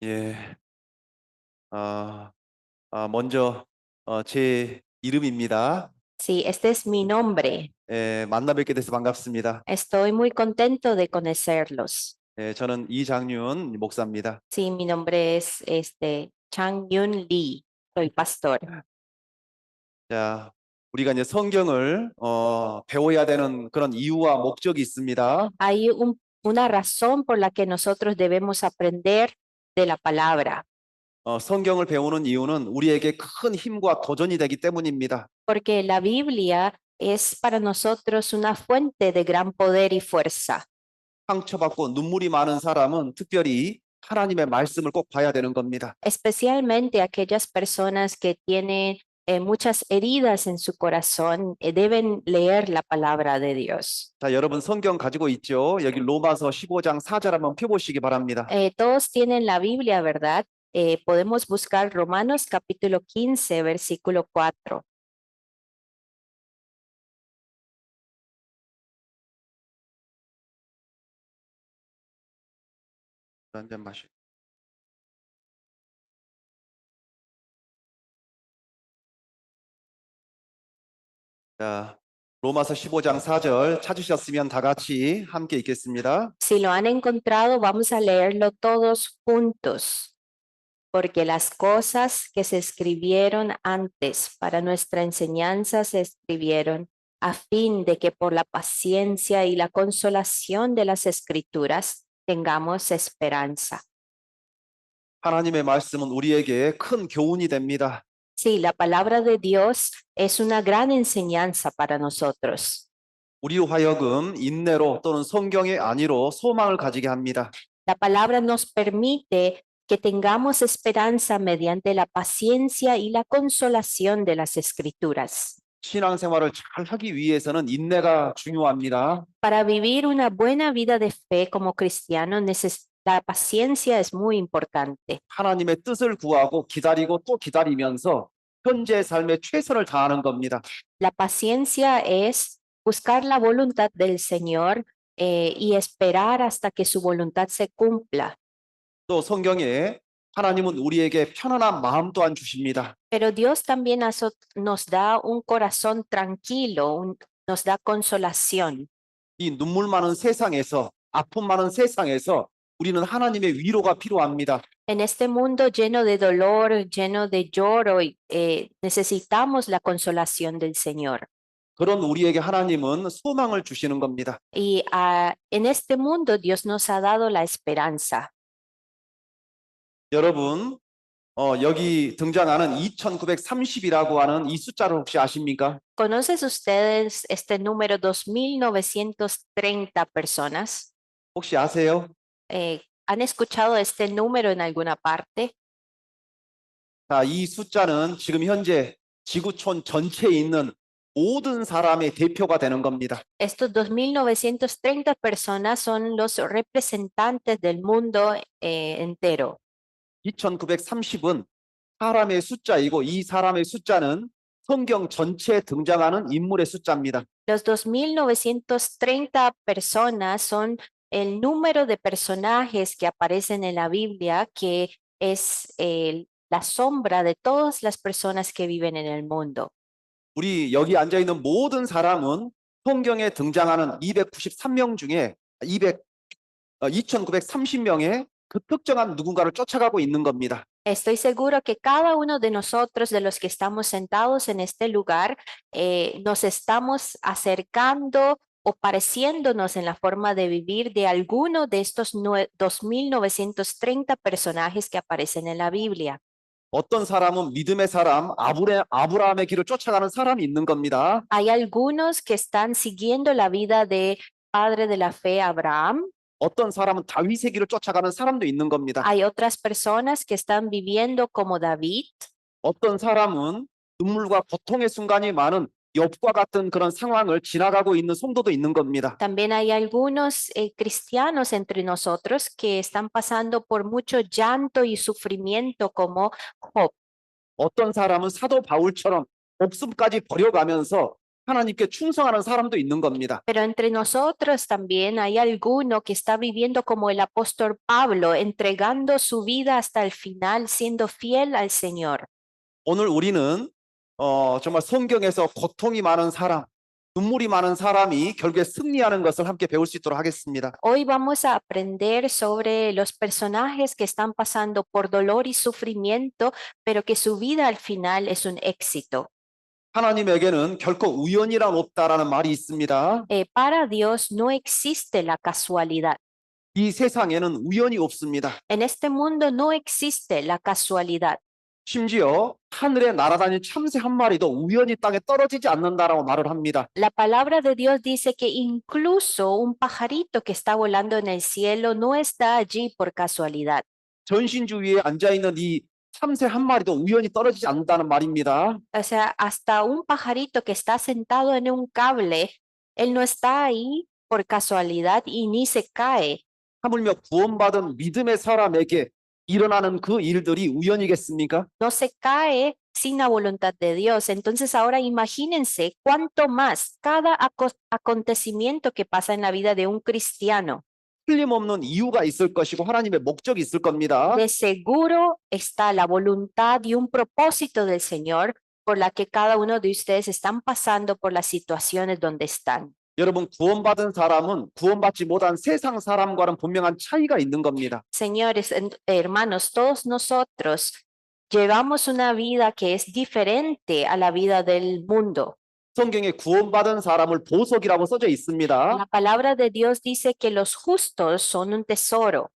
예. 아, 먼저 제 이름입니다. Sí, este es mi nombre. 예, 만나 뵙게 돼서 반갑습니다. Estoy muy contento de conocerlos. 예, 저는 이장윤 목사입니다. Sí, mi nombre es Chang Yun Lee. Soy pastor. 자, 우리가 이제 성경을 배워야 되는 그런 이유와 목적이 있습니다. Hay una razón por la que nosotros debemos aprender de la palabra, 성경을 배우는 이유는 우리에게 큰 힘과 도전이 되기 때문입니다. porque la Biblia es para nosotros una fuente de gran poder y fuerza. 상처받고 눈물이 많은 사람은 특별히 하나님의 말씀을 꼭 봐야 되는 겁니다. Especialmente aquellas personas que tienen muchas heridas en su corazón, deben leer la palabra de Dios. 자, 여러분 성경 가지고 있죠? 여기 로마서 15장 4절 한번 펴보시기 바랍니다. Todos tienen la Biblia, ¿verdad? Podemos buscar Romanos capítulo 15, versículo 4. 한잔 마시고. 자, 로마서 15장 4절 찾으셨으면 다 같이 함께 읽겠습니다. Si lo han encontrado, vamos a leerlo todos juntos, porque las cosas que se escribieron antes para nuestra enseñanza se escribieron a fin de que por la paciencia y la consolación de las escrituras tengamos esperanza. 하나님의 말씀은 우리에게 큰 교훈이 됩니다. Sí, la palabra de Dios es una gran enseñanza para nosotros. 우리로 하여금 인내로 또는 성경의 안위로 소망을 가지게 합니다. La palabra nos permite que tengamos esperanza mediante la paciencia y la consolación de las escrituras. 신앙생활을 잘 하기 위해서는 인내가 중요합니다. Para vivir una buena vida de fe como cristiano, la paciencia es muy importante. 하나님의 뜻을 구하고 기다리고 또 기다리면서 현재의 삶에 최선을 다하는 겁니다. La paciencia es buscar la voluntad del Señor y esperar hasta que su voluntad se cumpla. 또 성경에 하나님은 우리에게 편안한 마음 또한 주십니다. Pero Dios también nos da un corazón tranquilo, nos da consolación. 이 눈물 많은 세상에서 아픔 많은 세상에서 우리는 하나님의 위로가 필요합니다. En este mundo lleno de dolor, lleno de lloro, necesitamos la consolación del Señor. 그런 우리에게 하나님은 소망을 주시는 겁니다. Y en este mundo Dios nos ha dado la esperanza. 여러분, 여기 등장하는 2930이라고 하는 이 숫자를 혹시 아십니까? ¿Conoces ustedes este número 2930 personas? 혹시 아세요? ¿Han escuchado este número en alguna parte? 자, 이 숫자는 지금 현재 지구촌 전체에 있는 모든 사람의 대표가 되는 겁니다. Estos 2930 personas son los representantes del mundo entero. 2930은 사람의 숫자이고 이 사람의 숫자는 성경 전체에 등장하는 인물의 숫자입니다. Los 2930 personas son el número de personajes que aparecen en la Biblia, que es la sombra de todas las personas que viven en el mundo. 우리 여기 앉아 있는 모든 사람은 성경에 등장하는 293명 중에 2930명의 그 특정한 누군가를 쫓아가고 있는 겁니다. Estoy seguro que cada uno de nosotros, de los que estamos sentados en este lugar, nos estamos acercando o pareciéndonos en la forma de vivir de alguno de estos 2930 personajes que aparecen en la Biblia. 어떤 사람은 믿음의 사람, 아브라함의 길을 쫓아가는 사람이 있는 겁니다. Hay algunos que están siguiendo la vida de padre de la fe, Abraham. 어떤 사람은 다윗의 길을 쫓아가는 사람도 있는 겁니다. Hay otras personas que están viviendo como David. 어떤 사람은 눈물과 고통의 순간이 많은 욥과 같은 그런 상황을 지나가고 있는 성도도 있는 겁니다. También hay algunos cristianos entre nosotros que están pasando por mucho llanto y sufrimiento como Job. 어떤 사람은 사도 바울처럼 목숨까지 버려가면서 하나님께 충성하는 사람도 있는 겁니다. Pero entre nosotros también hay alguno que está viviendo como el apóstol Pablo, entregando su vida hasta el final, siendo fiel al Señor. 오늘 우리는 정말 성경에서 고통이 많은 사람, 눈물이 많은 사람이 결국에 승리하는 것을 함께 배울 수 있도록 하겠습니다. Hoy vamos a aprender sobre los personajes que están pasando por dolor y sufrimiento, pero que su vida al final es un éxito. 하나님에게는 결코 우연이란 없다라는 말이 있습니다. Para Dios no existe la casualidad. 이 세상에는 우연이 없습니다. En este mundo no existe la casualidad. 심지어 하늘에 날아다니는 참새 한 마리도 우연히 땅에 떨어지지 않는다라고 말을 합니다. La palabra de Dios dice que incluso un pajarito que está volando en el cielo no está allí por casualidad. 전신주위에 앉아있는 이 참새 한 마리도 우연히 떨어지지 않는다는 말입니다. O sea, hasta un pajarito que está sentado en un cable, él no está ahí por casualidad y ni se cae. 하물며 구원받은 믿음의 사람에게 일어나는 그 일들이 우연이겠습니까? No se cae sin la voluntad de Dios. Entonces ahora imagínense cuánto más cada acontecimiento que pasa en la vida de un cristiano. 틀림없는 이유가 있을 것이고 하나님의 목적이 있을 겁니다. De seguro está la voluntad y un propósito del Señor por la que cada uno de ustedes están pasando por las situaciones donde están. 여러분, 구원받은 사람은 구원받지 못한 세상 사람과는 분명한 차이가 있는 겁니다. Señores, hermanos, todos nosotros llevamos una vida que es diferente a la vida del mundo. 성경에 구원받은 사람을 보석이라고 써져 있습니다. La palabra de Dios dice que los justos son un tesoro.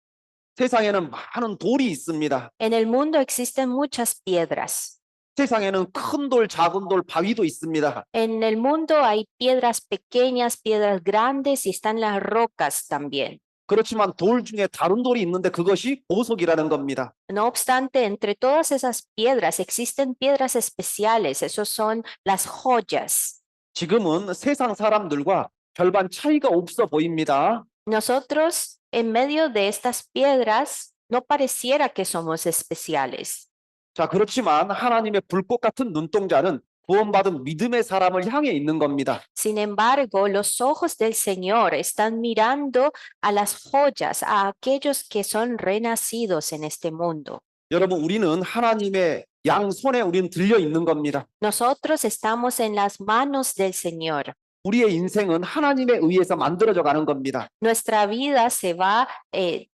세상에는 많은 돌이 있습니다. En el mundo existen muchas piedras. 세상에는 큰 돌, 작은 돌, 바위도 있습니다. En el mundo hay piedras pequeñas, piedras grandes y están las rocas también. 그렇지만 돌 중에 다른 돌이 있는데 그것이 보석이라는 겁니다. No obstante, entre todas esas piedras existen piedras especiales, esos son las joyas. 지금은 세상 사람들과 별반 차이가 없어 보입니다. Nosotros, en medio de estas piedras, no pareciera que somos especiales. 자, 그렇지만 하나님의 불꽃 같은 눈동자는 구원받은 믿음의 사람을 향해 있는 겁니다. Sin embargo, los ojos del Señor están mirando a las joyas, a aquellos que son renacidos en este mundo. 여러분, 우리는 하나님의 양손에 우리는 들려 있는 겁니다. Nosotros estamos en las manos del Señor. 우리의 인생은 하나님에 의해서 만들어져 가는 겁니다. Nuestra vida se va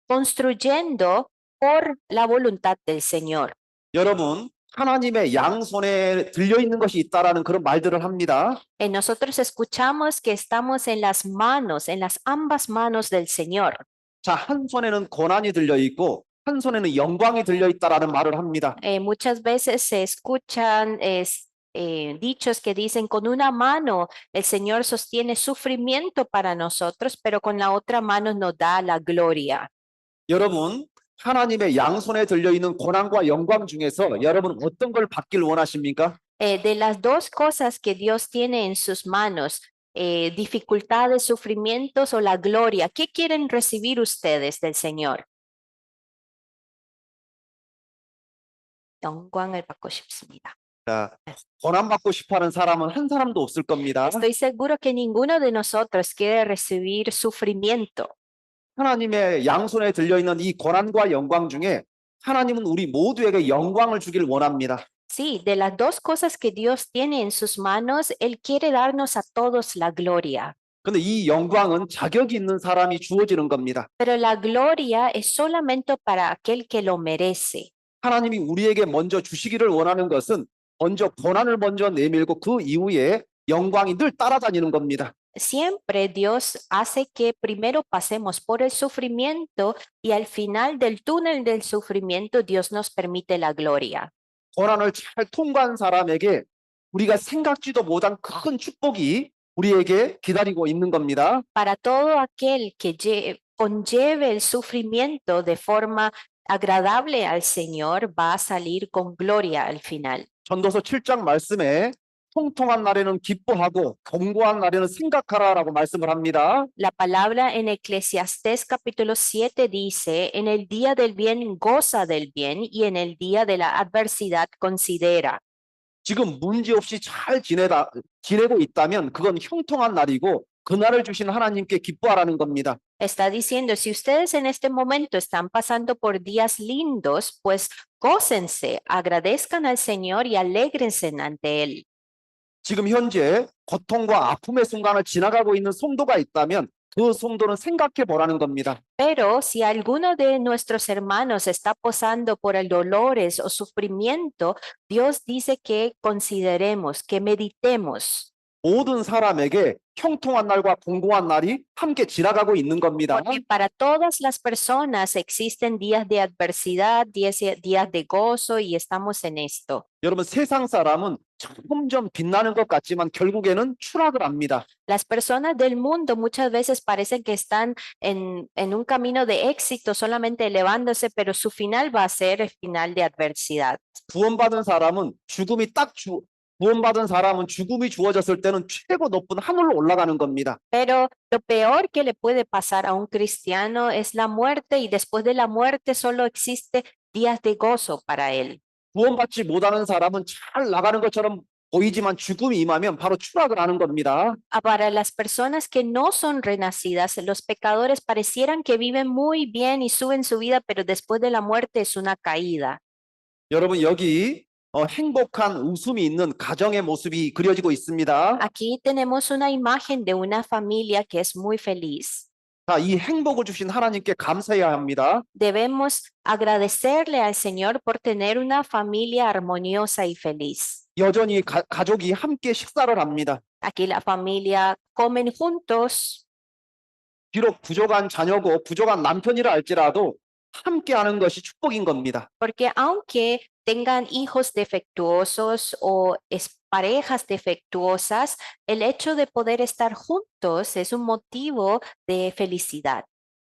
construyendo por la voluntad del Señor. 여러분, 하나님의 양손에 들려 있는 것이 있다라는 그런 말들을 합니다. Nosotros escuchamos que estamos en las manos, en las ambas manos del Señor. 자, 한 손에는 고난이 들려 있고 한 손에는 영광이 들려 있다라는 말을 합니다. Muchas veces se escuchan dichos que dicen con una mano el Señor sostiene sufrimiento para nosotros, pero con la otra mano nos da la gloria. 여러분, 하나님의 양손에 들려 있는 고난과 영광 중에서 여러분 어떤 걸 받길 원하십니까? De las dos cosas que Dios tiene en sus manos, dificultades, sufrimientos o la gloria, ¿qué quieren recibir ustedes del Señor? 영광을 받고 싶습니다. 자, 고난 받고 싶어하는 사람은 한 사람도 없을 겁니다. Estoy seguro que ninguno de nosotros quiere recibir sufrimiento. 하나님의 양손에 들려 있는 이 고난과 영광 중에 하나님은 우리 모두에게 영광을 주길 원합니다. Sí, de las dos cosas que Dios tiene en sus manos, Él quiere darnos a todos la gloria. 근데 이 영광은 자격이 있는 사람이 주어지는 겁니다. Pero la gloria es solamente para aquel que lo merece. 하나님이 우리에게 먼저 주시기를 원하는 것은 먼저 고난을 먼저 내밀고 그 이후에 영광이 늘 따라다니는 겁니다. Siempre Dios hace que primero pasemos por el sufrimiento y al final del túnel del sufrimiento Dios nos permite la gloria. 고난을 잘 통과한 사람에게 우리가 생각지도 못한 큰 축복이 우리에게 기다리고 있는 겁니다. Para todo aquel que conlleve el sufrimiento de forma agradable al Señor, va a salir con gloria al final. 전도서 7장 말씀에 통통한 날에는 기뻐하고 견고한 날에는 생각하라라고 말씀을 합니다. La palabra en Eclesiastés capítulo 7 dice, en el día del bien goza del bien y en el día de la adversidad considera. 지금 문제없이 잘 지내고 있다면 그건 형통한 날이고 그날을 주신 하나님께 기뻐하라는 겁니다. Está diciendo, si ustedes en este momento están pasando por días lindos, pues gócense, agradezcan al Señor y alégrense ante Él. 지금 현재 고통과 아픔의 순간을 지나가고 있는 성도가 있다면 그 성도는 생각해 보라는 겁니다. Pero si alguno de nuestros hermanos está pasando por el dolores o sufrimiento, Dios dice que consideremos, que meditemos, 모든 사람에게 형통한 날과 공고한 날이 함께 지나가고 있는 겁니다. porque para todas las personas existen días de adversidad, días de gozo y estamos en esto. 여러분 세상 사람은 점점 빛나는 것 같지만 결국에는 추락을 합니다. Las personas del mundo muchas veces parecen que están en un camino de éxito, solamente elevándose, pero su final va a ser el final de adversidad. 구원받은 사람은 구원받은 사람은 죽음이 주어졌을 때는 최고 높은 하늘로 올라가는 겁니다. Pero lo peor que le puede pasar a un cristiano es la muerte y después de la muerte solo existe días de gozo para él. 구원받지 못하는 사람은 잘 나가는 것처럼 보이지만 죽음이 임하면 바로 추락을 하는 겁니다. Para las personas que no son renacidas, los pecadores parecieran que viven muy bien y suben su vida, pero después de la muerte es una caída. 여러분 여기 행복한 웃음이 있는 가정의 모습이 그려지고 있습니다. Aquí tenemos una imagen de una familia que es muy feliz. 자, 이 행복을 주신 하나님께 감사해야 합니다. Debemos agradecerle al Señor por tener una familia armoniosa y feliz. 여전히 가족이 함께 식사를 합니다. Aquí la familia comen juntos, 비록 부족한 자녀고 부족한 남편이라 할지라도 함께 하는 것이 축복인 겁니다. porque aunque tengan hijos defectuosos o parejas defectuosas, el hecho de poder estar juntos es un motivo de felicidad.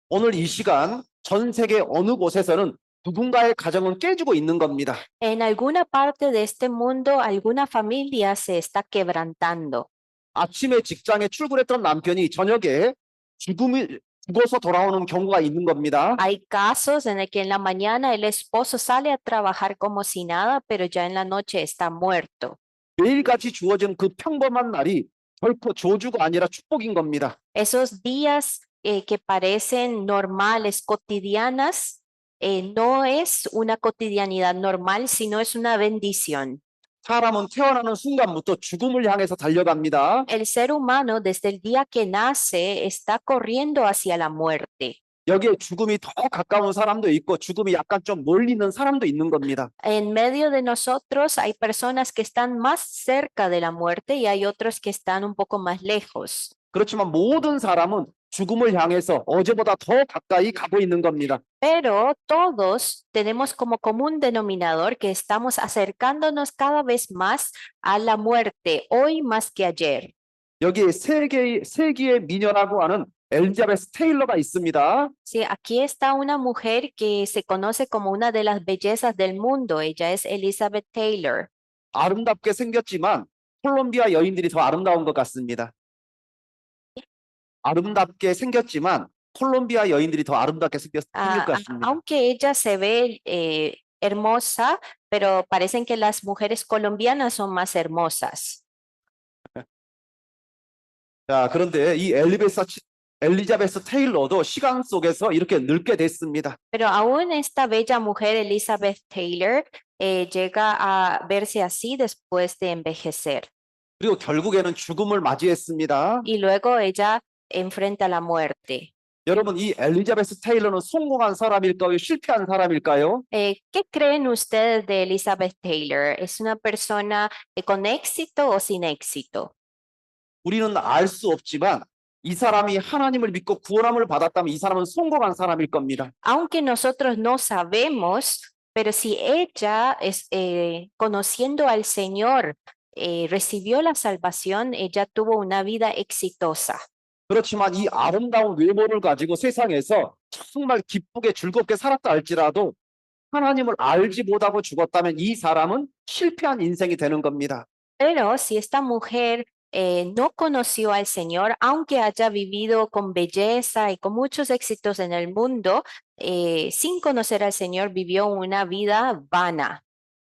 오늘 이 시간 전 세계 어느 곳에서는 누군가의 가정은 깨지고 있는 겁니다. En alguna parte de este mundo, alguna familia se está quebrantando. 아침에 직장에 출근했던 남편이 저녁에 죽어서 돌아오는 경우가 있는 겁니다. Hay casos en el que en la mañana el esposo sale a trabajar como si nada, pero ya en la noche está muerto. 매일같이 주어진 그 평범한 날이 결코 저주가 아니라 축복인 겁니다. Esos días que parecen normales, cotidianas, no es una cotidianidad normal, sino es una bendición. 사람은 태어나는 순간부터 죽음을 향해서 달려갑니다. El ser humano desde el día que nace está corriendo hacia la muerte. 여기에 죽음이 더 가까운 사람도 있고 죽음이 약간 좀 멀리 있는 사람도 있는 겁니다. En medio de nosotros hay personas que están más cerca de la muerte y hay otros que están un poco más lejos. 그렇지만 모든 사람은 죽음을 향해서 어제보다 더 가까이 가고 있는 겁니다. Pero todos tenemos como común denominador que estamos acercándonos cada vez más a la muerte, hoy más que ayer. 여기에 세기의 미녀라고 하는 엘리자베스 테일러가 있습니다. Sí, aquí está una mujer que se conoce como una de las bellezas del mundo. Ella es Elizabeth Taylor. 아름답게 생겼지만 콜롬비아 여인들이 더 아름다운 것 같습니다. 아름답게 생겼지만 콜롬비아 여인들이 더 아름답게 생길 것 같습니다. Aunque ella se ve hermosa, pero parecen que las mujeres colombianas son más hermosas. 자, 그런데 이 엘리자베스 테일러도 시간 속에서 이렇게 늙게 됐습니다. Pero aún esta bella mujer, Elizabeth Taylor, llega a verse así después de envejecer. 그리고 결국에는 죽음을 맞이했습니다. Y luego ella enfrenta la muerte. 여러분, 이 엘리자베스 테일러는 성공한 사람일까요? 실패한 사람일까요? ¿Qué creen ustedes de Elizabeth Taylor? ¿Es una persona con éxito o sin éxito? 우리는 알 수 없지만 이 사람이 하나님을 믿고 구원함을 받았다면 이 사람은 성공한 사람일 겁니다. Aunque nosotros no sabemos, pero si ella conociendo al Señor recibió la salvación, ella tuvo una vida exitosa. 그렇지만 이 아름다운 외모를 가지고 세상에서 정말 기쁘게 즐겁게 살았다 할지라도 하나님을 알지 못하고 죽었다면 이 사람은 실패한 인생이 되는 겁니다. Pero si esta mujer no conoció al Señor, aunque haya vivido con belleza y con muchos éxitos en el mundo, sin conocer al Señor, vivió una vida vana.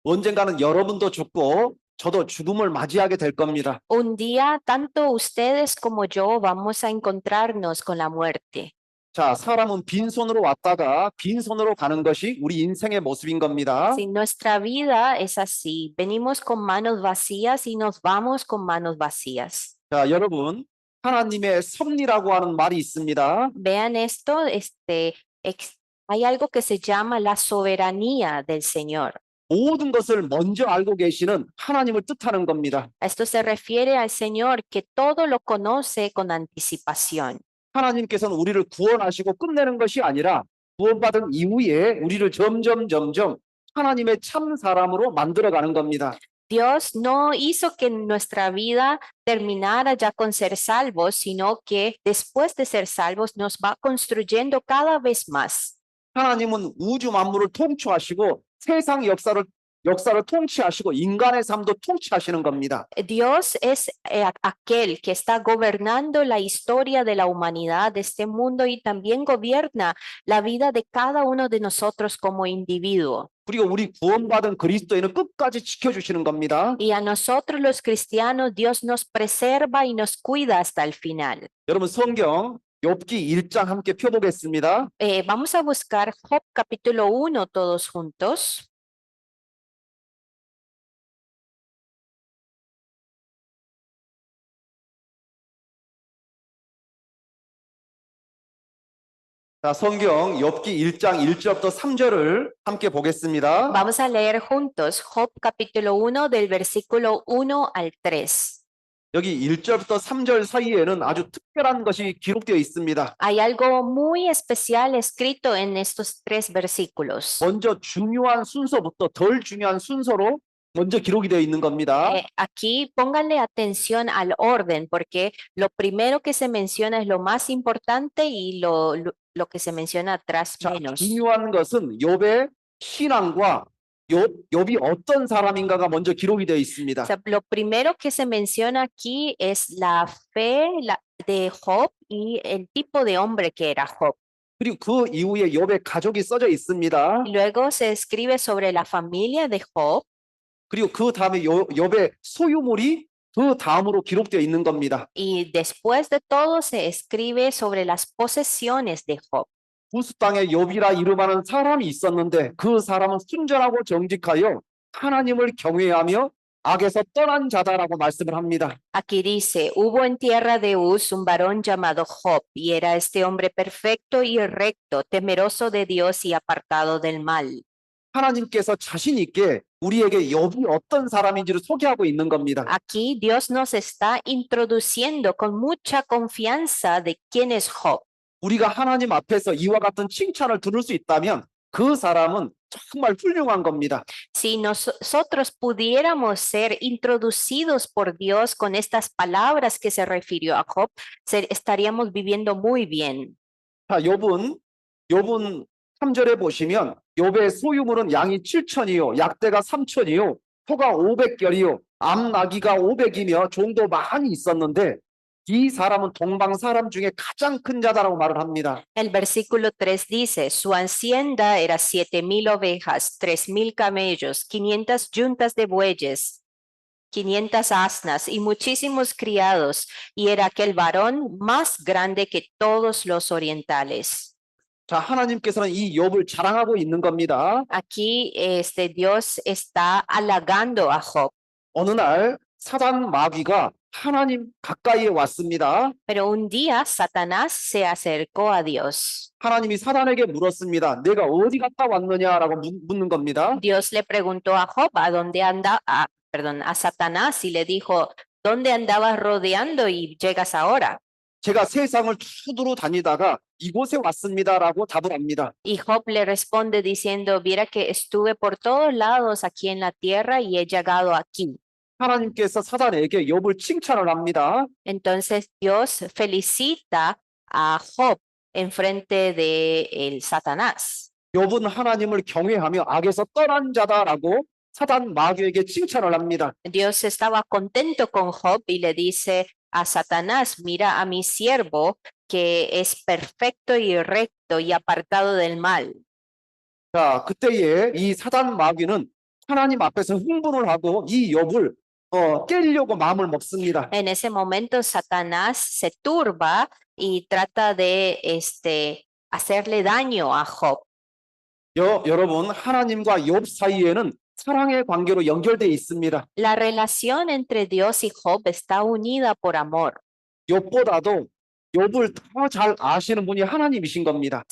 언젠가는 여러분도 죽고 저도 죽음을 맞이하게 될 겁니다. Un día, tanto ustedes como yo vamos a encontrarnos con la muerte. 자, 사람은 빈손으로 왔다가 빈손으로 가는 것이 우리 인생의 모습인 겁니다. Si nuestra vida es así, venimos con manos vacías y nos vamos con manos vacías. 자, 여러분, 하나님의 섭리라고 하는 말이 있습니다. Vean esto, hay algo que se llama la soberanía del Señor. 모든 것을 먼저 알고 계시는 하나님을 뜻하는 겁니다. Esto se refiere al Señor que todo lo conoce con anticipación. 하나님께서는 우리를 구원하시고 끝내는 것이 아니라 구원받은 이후에 우리를 점점 하나님의 참 사람으로 만들어가는 겁니다. Dios no hizo que nuestra vida terminara ya con ser salvos, sino que después de ser salvos nos va construyendo cada vez más. 하나님은 우주 만물을 통치하시고 세상 역사를 통치하시고 인간의 삶도 통치하시는 겁니다. Dios es aquel que está gobernando la historia de la humanidad, de este mundo, y también gobierna la vida de cada uno de nosotros como individuo. 그리고 우리 구원받은 그리스도인은 끝까지 지켜주시는 겁니다. Y a nosotros los cristianos, Dios nos preserva y nos cuida hasta el final. 여러분 성경 욥기 1장 함께 펴보겠습니다. Vamos a buscar Job capítulo 1 todos juntos. 자, 성경 욥기 1장 1절부터 3절을 함께 보겠습니다. Vamos a leer juntos Job capítulo 1 del versículo 1 al 3. 여기 1절부터 3절 사이에는 아주 특별한 것이 기록되어 있습니다. Hay algo muy especial escrito en estos tres versículos. 먼저 중요한 순서부터 덜 중요한 순서로 먼저 기록이 되어 있는 겁니다. Aquí pónganle atención al orden, porque lo primero que se menciona es lo más importante y lo que se menciona atrás 자, menos. 중요한 것은 욥의 신앙과 욥이 어떤 사람인가가 먼저 기록이 되어 있습니다. O sea, lo primero que se menciona aquí es la fe de Job y el tipo de hombre que era Job. 그리고 그 이후에 욥의 가족이 써져 있습니다. Y luego se escribe sobre la familia de Job. 그리고 그 다음에 욥의 소유물이 그 다음으로 기록되어 있는 겁니다. Y después de todo se escribe sobre las posesiones de Job. 부스 땅에 욥이라 이름하는 사람이 있었는데 그 사람은 순전하고 정직하여 하나님을 경외하며 악에서 떠난 자다라고 말씀을 합니다. Aquí dice, hubo en tierra de Uz un varón llamado Job, y era este hombre perfecto y recto, temeroso de Dios y apartado del mal. 하나님께서 자신 있게 우리에게 욥이 어떤 사람인지를 소개하고 있는 겁니다. Aquí Dios nos está introduciendo con mucha confianza de quién es Job. 우리가 하나님 앞에서 이와 같은 칭찬을 들을 수 있다면 그 사람은 정말 훌륭한 겁니다. Si nosotros pudiéramos ser introducidos por Dios con estas palabras que se refirió a Job, estaríamos viviendo muy bien. 자, 욥은 3절에 보시면 욥의 소유물은 양이 7천이요, 약대가 3천이요, 소가 500결이요, 암나귀가 500이며 종도 많이 있었는데 이 사람은 동방 사람 중에 가장 큰 자다라고 말을 합니다. El versículo 3 dice, su hacienda era 7,000 ovejas, 3,000 camellos, 500 yuntas de bueyes, 500 asnas y muchísimos criados, y era aquel varón más grande que todos los orientales. 자, 하나님께서는 이 욥을 자랑하고 있는 겁니다. Aquí Dios está halagando a Job. 어느 날 사단 마귀가 하나님 가까이에 왔습니다. Pero un día Satanás se acercó a Dios. 하나님이 사단에게 물었습니다. 내가 어디 갔다 왔느냐라고 묻는 겁니다. Dios le preguntó a Job a dónde a Satanás, y le dijo, ¿dónde andabas rodeando y llegas ahora? 제가 세상을 두루두루 다니다가 이곳에 왔습니다라고 답을 합니다. Y Job le responde diciendo, viera que estuve por todos lados aquí en la tierra y he llegado aquí. 하나님께서 사단에게 욥을 칭찬을 합니다. Entonces Dios felicita a Job en frente de el Satanás. 욥은 하나님을 경외하며 악에서 떠난 자다라고 사단 마귀에게 칭찬을 합니다. Dios estaba contento con Job y le dice a Satanás, mira a mi siervo que es perfecto y recto y apartado del mal. 자, 그때에 이 사단 마귀는 하나님 앞에서 흥분을 하고 이 욥을 깨려고 마음을 먹습니다. En ese momento, Satanás se turba y trata de hacerle daño a Job. 여러분, 하나님과 욥 사이에는 사랑의 관계로 연결되어 있습니다. La relación entre Dios y Job está unida por amor. 욥보다도 욥을 더 잘 아시는 분이 하나님이신 겁니다.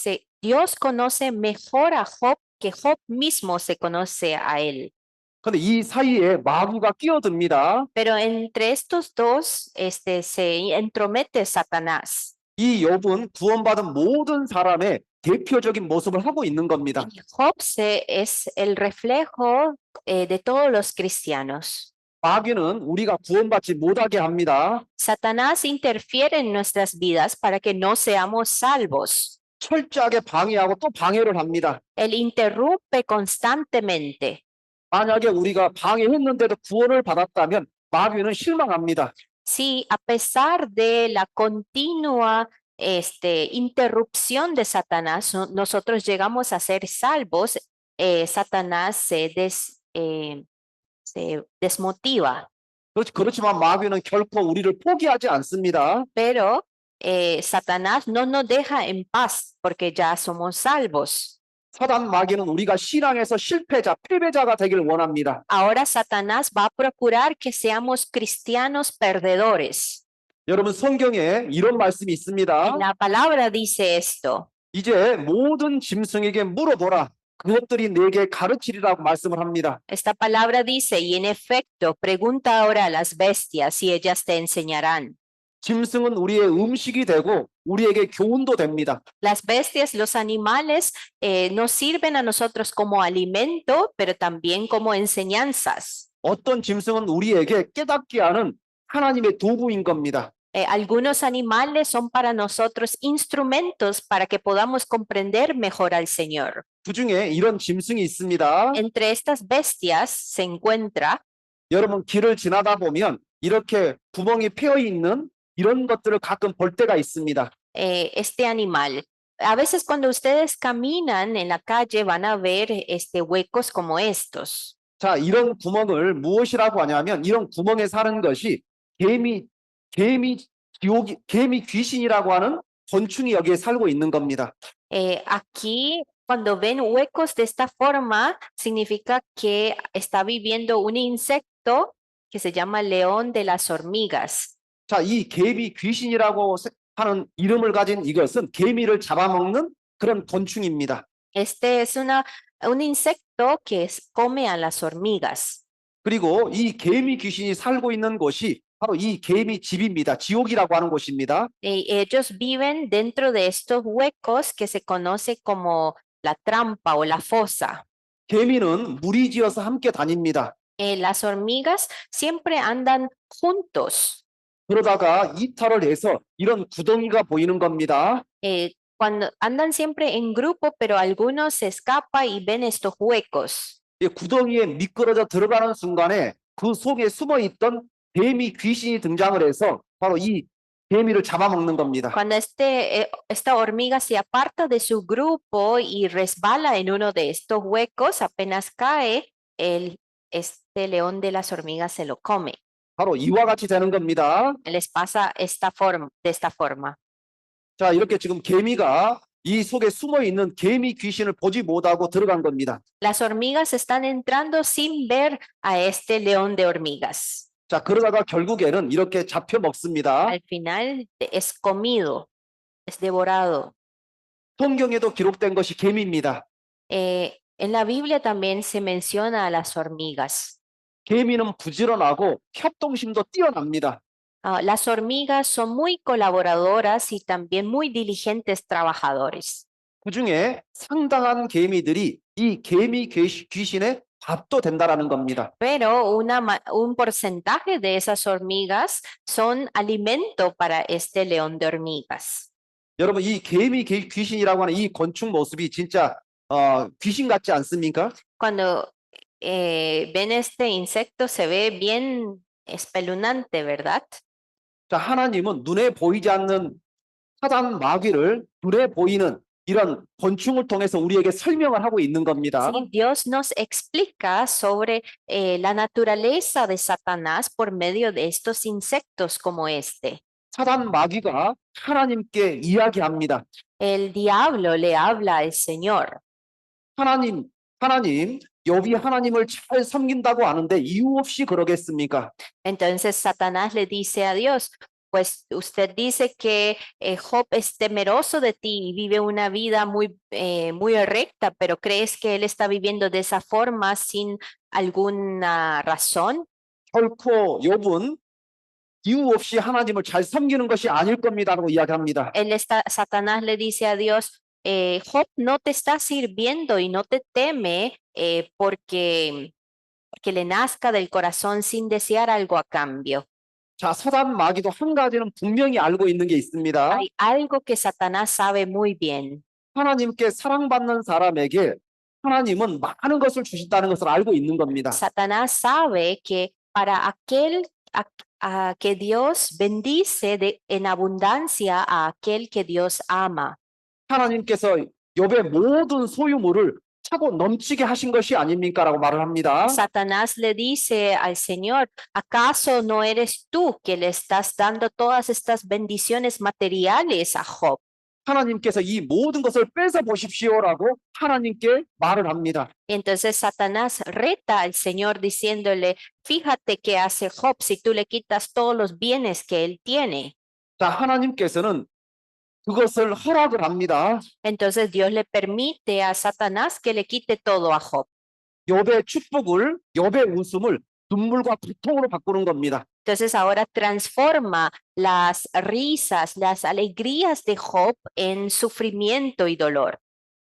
Dios conoce mejor a Job que Job mismo se conoce a él. 그런데 이 사이에 마귀가 끼어듭니다. Pero entre estos dos, se entromete Satanás. 이 욥은 구원받은 모든 사람의 대표적인 모습을 하고 있는 겁니다. Y Job es el reflejo de todos los cristianos. 마귀는 우리가 구원받지 못하게 합니다. Satanás interfiere en nuestras vidas para que no seamos salvos. 철저하게 방해하고 또 방해를 합니다. Él interrumpe constantemente. 만약에 우리가 방해했는데도 구원을 받았다면 마귀는 실망합니다. Si a pesar de la continua interrupción de Satanás, nosotros llegamos a ser salvos, Satanás se desmotiva. 그렇지만 마귀는 결코 우리를 포기하지 않습니다. Pero Satanás no nos deja en paz porque ya somos salvos. 사단 마귀는 우리가 신앙에서 실패자, 패배자가 되길 원합니다. Ahora Satanás va a procurar que seamos cristianos perdedores. 여러분 성경에 이런 말씀이 있습니다. En la palabra dice esto. 이제 모든 짐승에게 물어보라. 그것들이 내게 가르치리라고 말씀을 합니다. Esta palabra dice, y en efecto, pregunta ahora a las bestias y ellas te enseñarán. 짐승은 우리의 음식이 되고 우리에게 교훈도 됩니다. Las bestias, los animales, nos sirven a nosotros como alimento, pero también como enseñanzas. 어떤 짐승은 우리에게 깨닫게 하는 하나님의 도구인 겁니다. Algunos animales son para nosotros instrumentos para que podamos comprender mejor al Señor. 그 중에 이런 짐승이 있습니다. Entre estas bestias se encuentra, 여러분 길을 지나다 보면 이렇게 구멍이 패여 있는 이런 것들을 가끔 볼 때가 있습니다. este animal. A veces cuando ustedes caminan en la calle van a ver huecos como estos. 자, 이런 구멍을 무엇이라고 하냐면 이런 구멍에 사는 것이 개미 귀신이라고 하는 곤충이 여기에 살고 있는 겁니다. Aquí, cuando ven huecos de esta forma, significa que está viviendo un insecto que se llama león de las hormigas. 자, 이 개미 귀신이라고 하는 이름을 가진 이것은 개미를 잡아먹는 그런 곤충입니다. Este es un insecto que come a las hormigas. 그리고 이 개미 귀신이 살고 있는 곳이 바로 이 개미 집입니다. 지옥이라고 하는 곳입니다. Ellos viven dentro de estos huecos que se conoce como la trampa o la fosa. 개미는 무리지어서 함께 다닙니다. Las hormigas siempre andan juntos. 그러다가 이탈을 해서 이런 구덩이가 보이는 겁니다. Cuando andan siempre en grupo, pero algunos se escapan y ven estos huecos. 이 구덩이에 미끄러져 들어가는 순간에 그 속에 숨어 있던 개미 귀신이 등장을 해서 바로 이 개미를 잡아먹는 겁니다. Cuando esta hormiga se aparta de su grupo y resbala en uno de estos huecos, apenas cae, este león de las hormigas se lo come. 바로 이와 같이 되는 겁니다. Les pasa de esta forma. 자, 이렇게 지금 개미가 이 속에 숨어 있는 개미 귀신을 보지 못하고 들어간 겁니다. Las hormigas están entrando sin ver a este león de hormigas. 자, 그러다가 결국에는 이렇게 잡혀 먹습니다. Al final es comido, es devorado. 성경에도 기록된 것이 개미입니다. En la Biblia también se menciona a las hormigas. 개미는 부지런하고 협동심도 뛰어납니다. Las hormigas son muy colaboradoras y también muy diligentes trabajadores. 그중에 상당한 개미들이 이 개미 귀신의 밥도 된다라는 겁니다. Pero un porcentaje de esas hormigas son alimento para este león de hormigas. 여러분 이 개미 귀신이라고 하는 이 곤충 모습이 진짜 귀신 같지 않습니까? Cuando ven este insecto se ve bien espeluznante, ¿verdad? 자, 하나님은 눈에 보이지 않는 사단 마귀를 눈에 보이는 이런 곤충을 통해서 우리에게 설명을 하고 있는 겁니다. Sí, Dios nos explica sobre la naturaleza de Satanás por medio de estos insectos como este. 사단 마귀가 하나님께 이야기합니다. El diablo le habla al Señor. 하나님, 욥이 하나님을 잘 섬긴다고 하는데 이유 없이 그러겠습니까? Entonces Satanás le dice a Dios, pues usted dice que Job es temeroso de ti y vive una vida muy recta, pero ¿crees que él está viviendo de esa forma sin alguna razón? 결코 욥은 이유 없이 하나님을 잘 섬기는 것이 아닐 겁니다라고 이야기합니다. Satanás le dice a Dios, Job no te está sirviendo y no te teme porque le nazca del corazón sin desear algo a cambio. 자, 사단 마귀도 한 가지는 분명히 알고 있는 게 있습니다. Hay algo que Satanás sabe muy bien. 하나님께 사랑받는 사람에게 하나님은 많은 것을 주신다는 것을 알고 있는 겁니다. Satanás sabe que para que Dios bendice en abundancia a aquel que Dios ama. 하나님께서 욥의 모든 소유물을 차고 넘치게 하신 것이 아닙니까라고 말을 합니다. Satanás le dice al Señor, ¿acaso no eres tú que le estás dando todas estas bendiciones materiales a Job? 하나님께서 이 모든 것을 뺏어 보십시오라고 하나님께 말을 합니다. Entonces Satanás reta al Señor diciéndole, fíjate qué hace Job si tú le quitas todos los bienes que él tiene. 자, 하나님께서는 그것을 허락을 합니다. Entonces Dios le permite a Satanás que le quite todo a Job. 욥의 축복을, 욥의 웃음을 눈물과 고통으로 바꾸는 겁니다. Entonces ahora transforma las risas, las alegrías de Job en sufrimiento y dolor.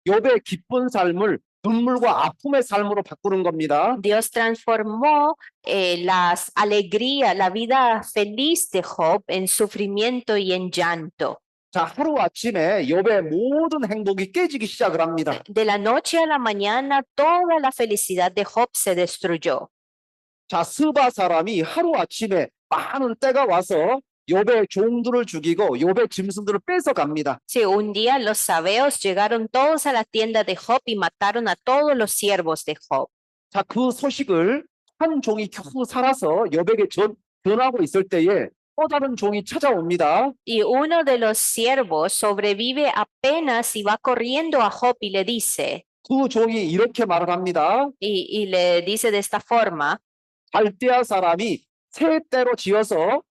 욥의 기쁜 삶을 눈물과 아픔의 삶으로 바꾸는 겁니다. Dios transformó las alegrías, la vida feliz de Job en sufrimiento y en llanto. 자, 하루아침에 욥의 모든 행복이 깨지기 시작을 합니다. De la noche a la mañana, toda la felicidad de Job se destruyó. 자, 스바 사람이 하루아침에 많은 때가 와서 욥의 종들을 죽이고 욥의 짐승들을 뺏어 갑니다. Sí, un día los sabeos llegaron todos a la tienda de Job y mataron a todos los siervos de Job. 자, 그 소식을 한 종이 겨우 살아서 욥에게 전하고 있을 때에 또 다른 종이 찾아옵니다. Y uno de los siervos sobrevive apenas y va corriendo a Job y le dice, 그 종이 이렇게 말을 합니다. y le dice de esta forma, 갈대아 사람이 세 떼로 지어서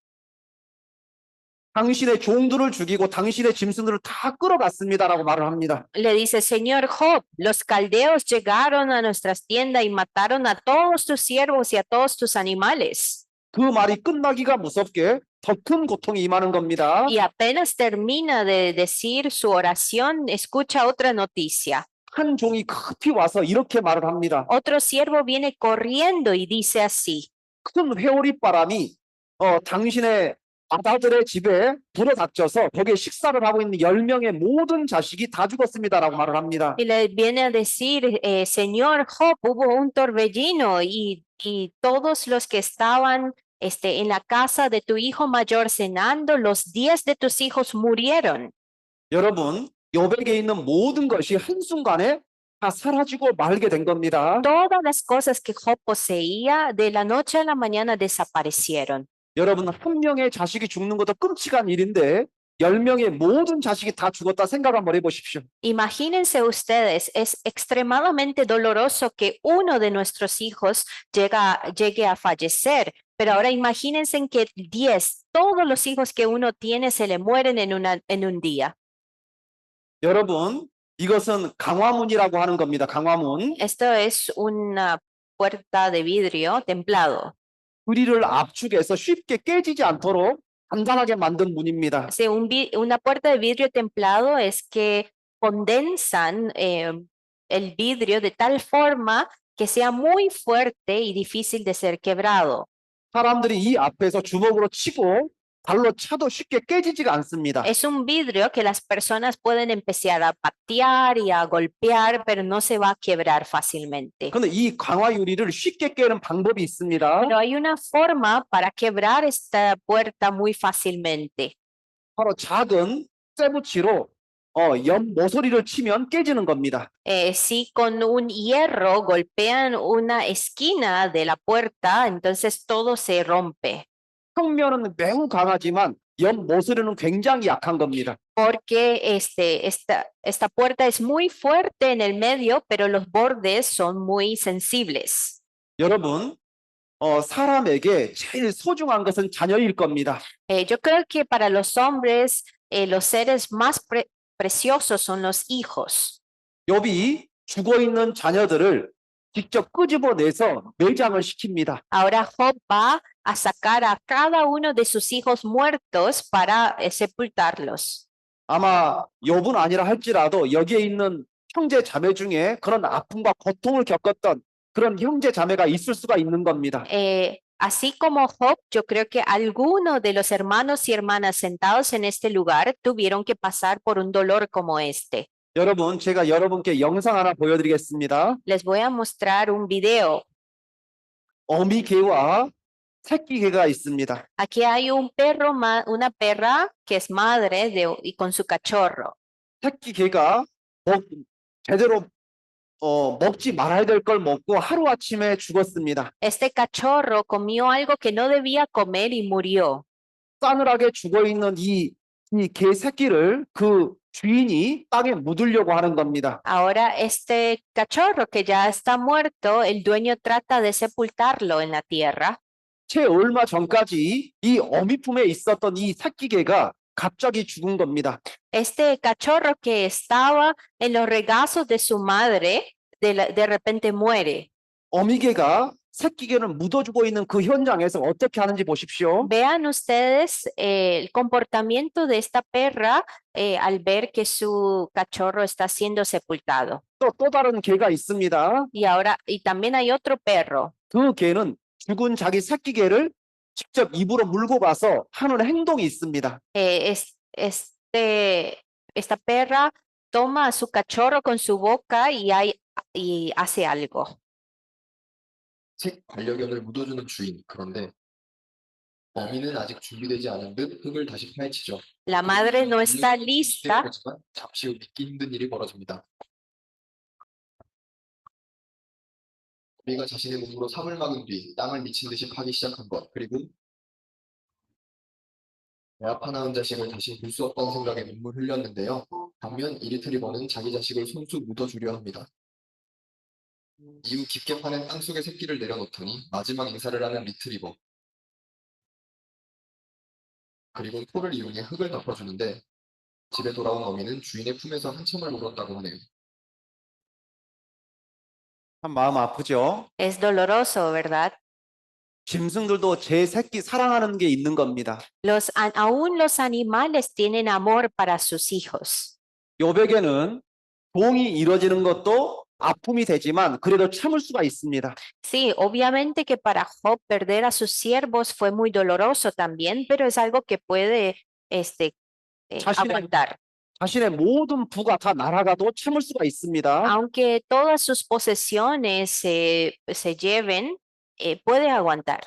당신의 종들을 죽이고 당신의 짐승들을 다 끌어갔습니다라고 말을 합니다. le dice, Señor Job, los caldeos llegaron a nuestras tiendas y mataron a todos tus siervos y a todos tus animales. 그 말이 끝나기가 무섭게 더 큰 고통이 임하는 겁니다. Y apenas termina de decir su oración, escucha otra noticia. 한 종이 급히 와서 이렇게 말을 합니다. Otro siervo viene corriendo y dice así, 큰 회오리 바람이 당신의 아다들의 집에 불어닥쳐서 거기에 식사를 하고 있는 10명의 모든 자식이 다 죽었습니다라고 말을 합니다. y le viene a decir, Señor Job, hubo un torbellino y todos los que estaban en la casa de tu hijo mayor cenando, los 10 de tus hijos murieron. 여러분, 욥에게 있는 모든 것이 한순간에 다 사라지고 말게 된 겁니다. Todas las cosas que Job poseía de la noche a la mañana desaparecieron. 여러분, 한 명의 자식이 죽는 것도 끔찍한 일인데 10명의 모든 자식이 다 죽었다 생각 한번 해보십시오. Imagínense ustedes, es extremadamente doloroso que uno de nuestros hijos llegue a fallecer, pero ahora imagínense que 10, todos los hijos que uno tiene se le mueren en un día. 여러분, 이것은 강화문이라고 하는 겁니다. 강화문. Esto es una puerta de vidrio templado. 유리를 압축해서 쉽게 깨지지 않도록 단단하게 만든 문입니다. Sí, una puerta de vidrio templado es que condensan el vidrio de tal forma que sea muy fuerte y difícil de ser quebrado. 사람들이 이 앞에서 주먹으로 치고 발로 차도 쉽게 깨지지가 않습니다. Es un vidrio que las personas pueden empezar a patear y a golpear, pero no se va a quebrar fácilmente. 그런데 이 강화 유리를 쉽게 깨는 방법이 있습니다. Pero hay una forma para quebrar esta puerta muy fácilmente. 바로 작은 쇠붙이로 연 모서리를 치면 깨지는 겁니다. Si con un hierro golpean una esquina de la puerta, entonces todo se rompe, 평면은 매우 강하지만 연 모서리는 굉장히 약한 겁니다. porque esta puerta es muy fuerte en el medio, pero los bordes son muy sensibles. 여러분, 사람에게 제일 소중한 것은 자녀일 겁니다. Yo creo que para los hombres, los seres más preciosos son los hijos. 욥이 죽어 있는 자녀들을 직접 끄집어내서 매장을 시킵니다. Ahora Job va a sacar a cada uno de sus hijos muertos para sepultarlos. 아마 욥은 아니라 할지라도 여기에 있는 형제 자매 중에 그런 아픔과 고통을 겪었던 그런 형제 자매가 있을 수가 있는 겁니다. Así como Job, yo creo que algunos de los hermanos y hermanas sentados en este lugar tuvieron que pasar por un dolor como este. 여러분, 제가 여러분께 영상 하나 보여드리겠습니다. Les voy a mostrar un video. 어미 개와 새끼 개가 있습니다. Aquí hay un perro, una perra que es madre y con su cachorro. 새끼 개가 제대로 먹지 말아야 될 걸 먹고 하루아침에 죽었습니다. Este cachorro comió algo que no debía comer y murió. 싸늘하게 죽어 있는 이 개 새끼를 그 주인이 땅에 묻으려고 하는 겁니다. Ahora este cachorro que ya está muerto, el dueño trata de sepultarlo en la tierra. 채 얼마 전까지 이 어미 품에 있었던 이 새끼 개가 갑자기 죽은 겁니다. Este cachorro que estaba en los regazos de su madre, de repente muere. 어미 개가 새끼 개를 묻어주고 있는 그 현장에서 어떻게 하는지 보십시오. Vean ustedes el comportamiento de esta perra al ver que su cachorro está siendo sepultado. 또 다른 개가 있습니다. Y también hay otro perro. 그 개는 죽은 자기 새끼 개를 직접 입으로 물고 가서 하는 행동이 있습니다. Esta perra toma a su cachorro con su boca y hace algo. 책 반려견을 묻어주는 주인. 그런데 어미는 아직 준비되지 않은 듯 흙을 다시 파헤치죠. La madre no está lista. 하지만 잠시 후 믿기 힘든 일이 벌어집니다. 어미가 자신의 몸으로 삽을 막은 뒤 땅을 미친 듯이 파기 시작한 것, 그리고 내 앞 하나 낳은 자식을 다시 볼 수 없다는 생각에 눈물 흘렸는데요. 반면 이 리트리버는 자기 자식을 손수 묻어주려 합니다. 이후 깊게 파낸 땅속에 새끼를 내려놓더니 마지막 인사를 하는 리트리버. 그리고 토를 이용해 흙을 덮어주는데 집에 돌아온 어미는 주인의 품에서 한참을 울었다고 하네요. 참 마음 아프죠? Es doloroso, ¿verdad? 짐승들도 제 새끼 사랑하는 게 있는 겁니다. Aún los animales tienen amor para sus hijos. 욥에게는 동이 이루어지는 것도 아픔이 되지만 그래도 참을 수가 있습니다. Sí, obviamente que para Job perder a sus siervos fue muy doloroso también, pero es algo que puede aguantar. 자신의 모든 부가 다 날아가도 참을 수가 있습니다. Aunque todas sus posesiones se lleven, puede aguantar.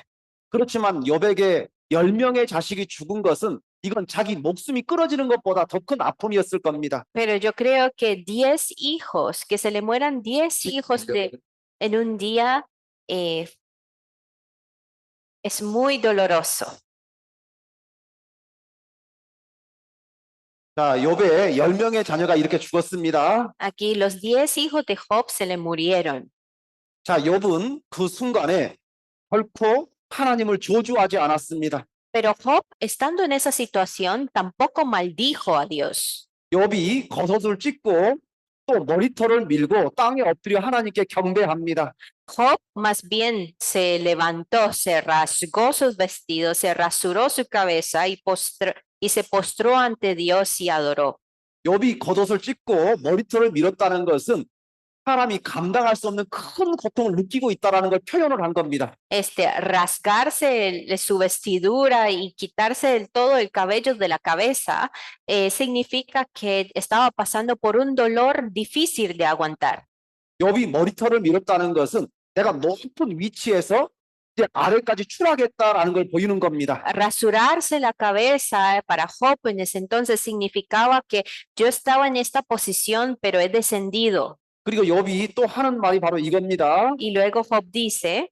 그렇지만 욥에게 10명의 자식이 죽은 것은 이건 자기 목숨이 끊어지는 것보다 더 큰 아픔이었을 겁니다. Pero yo creo que 10 hijos, que se le mueran 10 hijos en un día, es muy doloroso. 자, 욥의 10명의 자녀가 이렇게 죽었습니다. Aquí los 10 hijos de Job se le murieron. 자, 욥은 그 순간에 결코 하나님을 저주하지 않았습니다. Pero Job, estando en esa situación, tampoco maldijo a Dios. 욥이 겉옷을 찢고 또 머리털을 밀고 땅에 엎드려 하나님께 경배합니다. Job más bien se levantó, se rasgó sus vestidos, se rasuró su cabeza y se postró ante Dios y adoró. 욥이 겉옷을 찢고 머리털을 밀었다는 것은 사람이 감당할 수 없는 큰 고통을 느끼고 있다는 걸 표현을 한 겁니다. Rasgarse su vestidura y quitarse todo el cabello de la cabeza significa que estaba pasando por un dolor difícil de aguantar. 욥이 머리털을 밀었다는 것은 내가 높은 위치에서 이제 아래까지 추락했다라는 걸 보이는 겁니다. Rasurarse la cabeza para Job en ese entonces significaba que yo estaba en esta posición, pero he descendido. 그리고 욥이 또 하는 말이 바로 이겁니다. Y luego Job dice,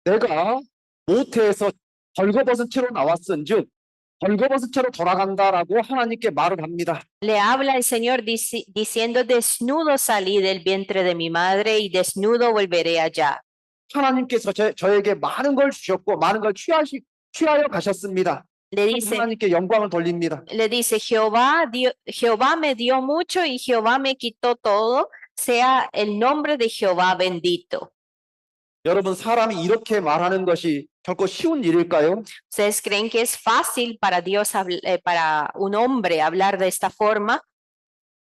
내가 모태에서 벌거벗은 채로 나왔은즉 벌거벗은 채로 돌아간다라고 하나님께 말을 합니다. le habla el Señor diciendo, desnudo salí del vientre de mi madre y desnudo volveré allá. 하나님께서 저에게 많은 걸 주셨고 많은 걸 취하여 가셨습니다. Le dice, 하나님께 영광을 돌립니다. Jehová me dio mucho y Jehová me quitó todo, sea el nombre de Jehová bendito. 여러분 사람이 이렇게 말하는 것이 결코 쉬운 일일까요? ¿Ustedes creen que es fácil para para un hombre hablar de esta forma?